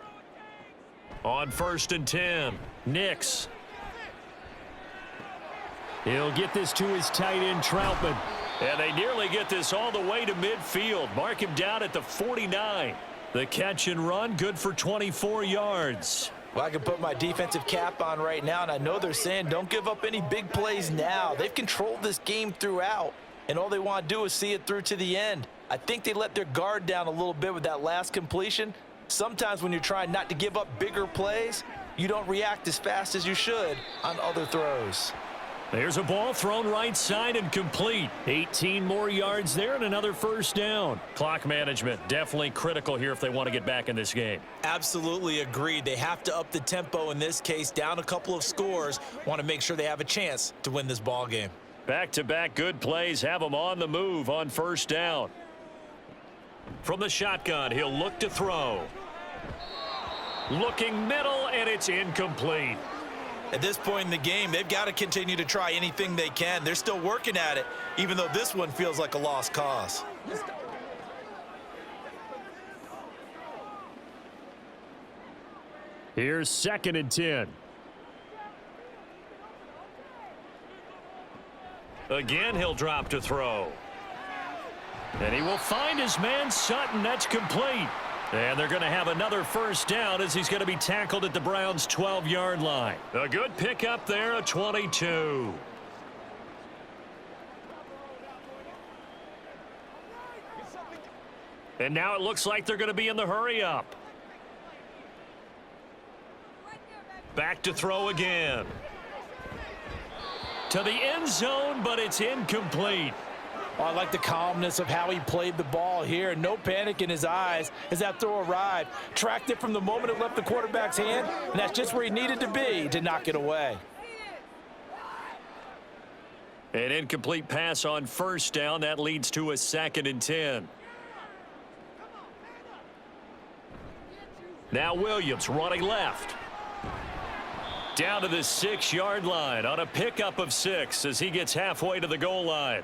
On 1st and 10, Nix.
He'll get this to his tight end, Troutman.
And they nearly get this all the way to midfield. Mark him down at the 49. The catch and run, good for 24 yards.
Well, I can put my defensive cap on right now, and I know they're saying don't give up any big plays now. They've controlled this game throughout, and all they want to do is see it through to the end. I think they let their guard down a little bit with that last completion. Sometimes when you're trying not to give up bigger plays, you don't react as fast as you should on other throws.
There's a ball thrown right side and complete.
18 more yards there and another 1st down.
Clock management definitely critical here if they want to get back in this game.
Absolutely agreed. They have to up the tempo in this case, down a couple of scores. Want to make sure they have a chance to win this ball game.
Back-to-back good plays have them on the move on 1st down. From the shotgun, he'll look to throw. Looking middle, and it's incomplete.
At this point in the game, they've got to continue to try anything they can. They're still working at it, even though this one feels like a lost cause.
Here's 2nd and 10.
Again, he'll drop to throw. And he will find his man Sutton. That's complete. And they're going to have another first down as he's going to be tackled at the Browns' 12-yard line. A good pickup there, a 22. And now it looks like they're going to be in the hurry-up. Back to throw again. To the end zone, but it's incomplete.
Oh, I like the calmness of how he played the ball here. No panic in his eyes as that throw arrived. Tracked it from the moment it left the quarterback's hand, and that's just where he needed to be to knock it away.
An incomplete pass on first down. That leads to a 2nd and 10. Now Williams running left. Down to the 6-yard line on a pickup of 6 as he gets halfway to the goal line.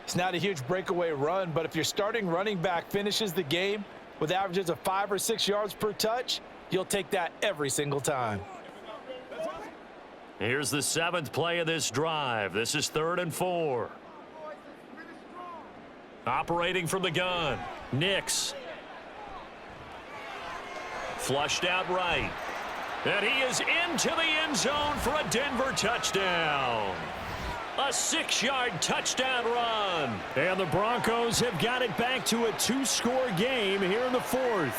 It's not a huge breakaway run, but if your starting running back finishes the game with averages of 5 or 6 yards per touch, you'll take that every single time.
Here's the 7th play of this drive. This is 3rd and 4. Operating from the gun. Nix. Flushed out right. And he is into the end zone for a Denver touchdown. A 6-yard touchdown run.
And the Broncos have got it back to a 2-score game here in the 4th.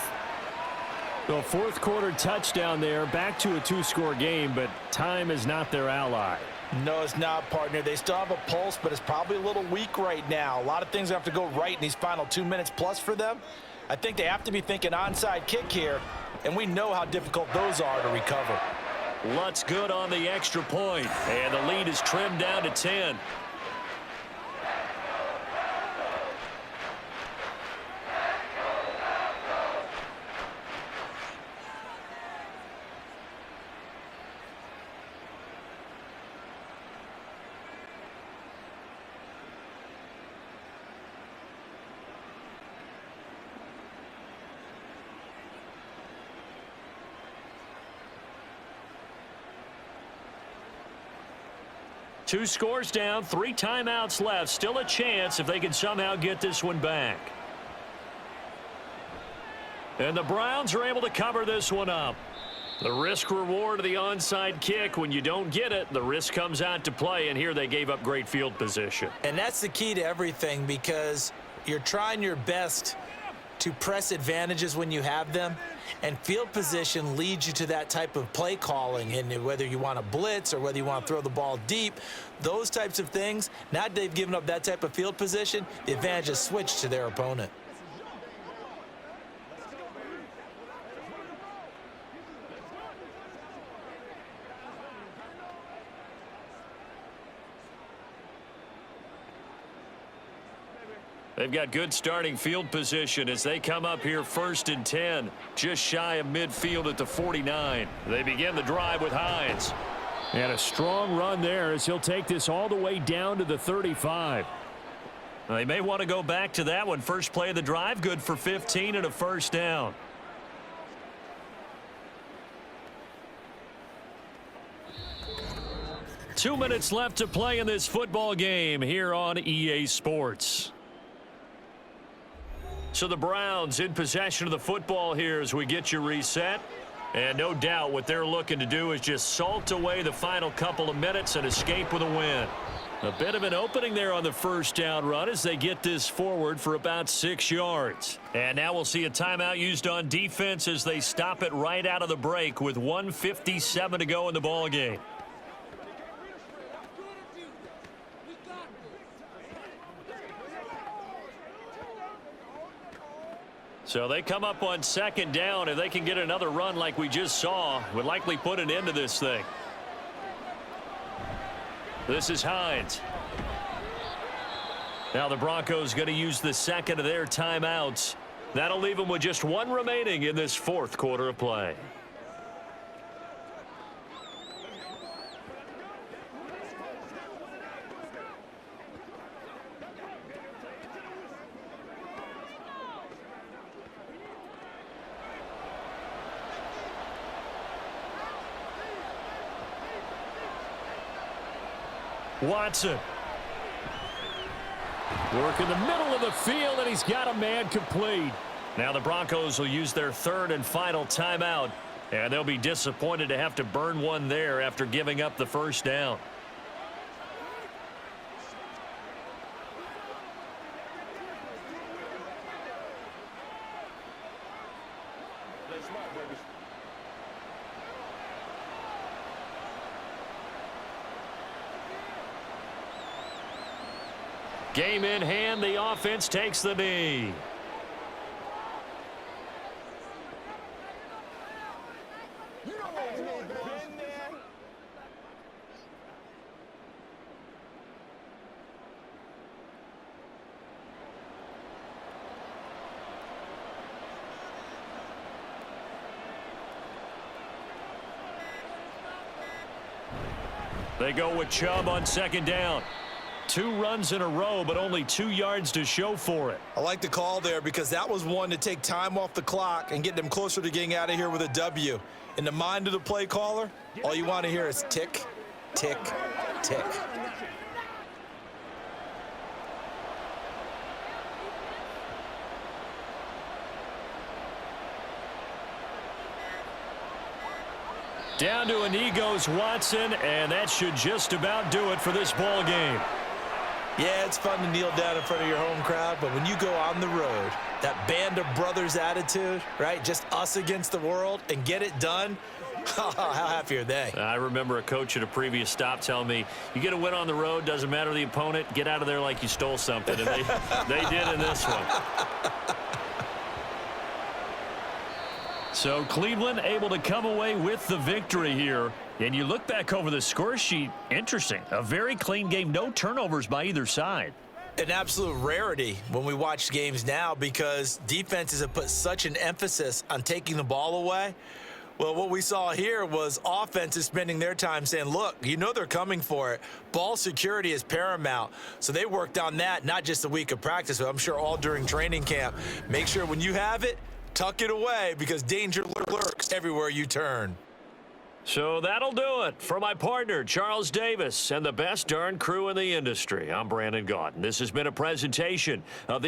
The 4th quarter touchdown there, back to a 2-score game, but time is not their ally.
No, it's not, partner. They still have a pulse, but it's probably a little weak right now. A lot of things have to go right in these final 2 minutes plus for them. I think they have to be thinking onside kick here, and we know how difficult those are to recover.
Lutz good on the extra point, and the lead is trimmed down to 10. Two scores down, 3 timeouts left. Still a chance if they can somehow get this one back. And the Browns are able to cover this one up. The risk reward of the onside kick. When you don't get it, the risk comes out to play, and here they gave up great field position.
And that's the key to everything, because you're trying your best to press advantages when you have them, and field position leads you to that type of play calling. And whether you want to blitz or whether you want to throw the ball deep, those types of things, now that they've given up that type of field position, the advantage is switched to their opponent.
They've got good starting field position as they come up here 1st and 10, just shy of midfield at the 49. They begin the drive with Hines.
And a strong run there as he'll take this all the way down to the 35.
They may want to go back to that one. First play of the drive, good for 15 and a first down. Two minutes left to play in this football game here on EA Sports. So the Browns in possession of the football here as we get you reset. And no doubt what they're looking to do is just salt away the final couple of minutes and escape with a win. A bit of an opening there on the first down run as they get this forward for about 6 yards. And now we'll see a timeout used on defense as they stop it right out of the break with 1:57 to go in the ball game. So they come up on 2nd down. If they can get another run like we just saw, would likely put an end to this thing. This is Hines. Now the Broncos going to use the second of their timeouts. That'll leave them with just one remaining in this fourth quarter of play. Watson. Work in the middle of the field, and he's got a man complete. Now the Broncos will use their third and final timeout, and they'll be disappointed to have to burn one there after giving up the first down. Game in hand, the offense takes the knee. They go with Chubb on second down. 2 runs in a row, but only 2 yards to show for it.
I like the call there because that was one to take time off the clock and get them closer to getting out of here with a W. In the mind of the play caller, all you want to hear is tick, tick, tick.
Down to a knee goes Watson, and that should just about do it for this ball game.
Yeah, it's fun to kneel down in front of your home crowd, but when you go on the road, that band of brothers attitude, right? Just us against the world and get it done. How happy are they?
I remember a coach at a previous stop telling me, you get a win on the road, doesn't matter the opponent, get out of there like you stole something. And they did in this one. So Cleveland able to come away with the victory here. And you look back over the score sheet, interesting. A very clean game, no turnovers by either side.
An absolute rarity when we watch games now because defenses have put such an emphasis on taking the ball away. Well, what we saw here was offenses spending their time saying, look, you know they're coming for it. Ball security is paramount. So they worked on that, not just a week of practice, but I'm sure all during training camp. Make sure when you have it, tuck it away because danger lurks everywhere you turn.
So that'll do it for my partner, Charles Davis, and the best darn crew in the industry. I'm Brandon Gaudin. This has been a presentation of the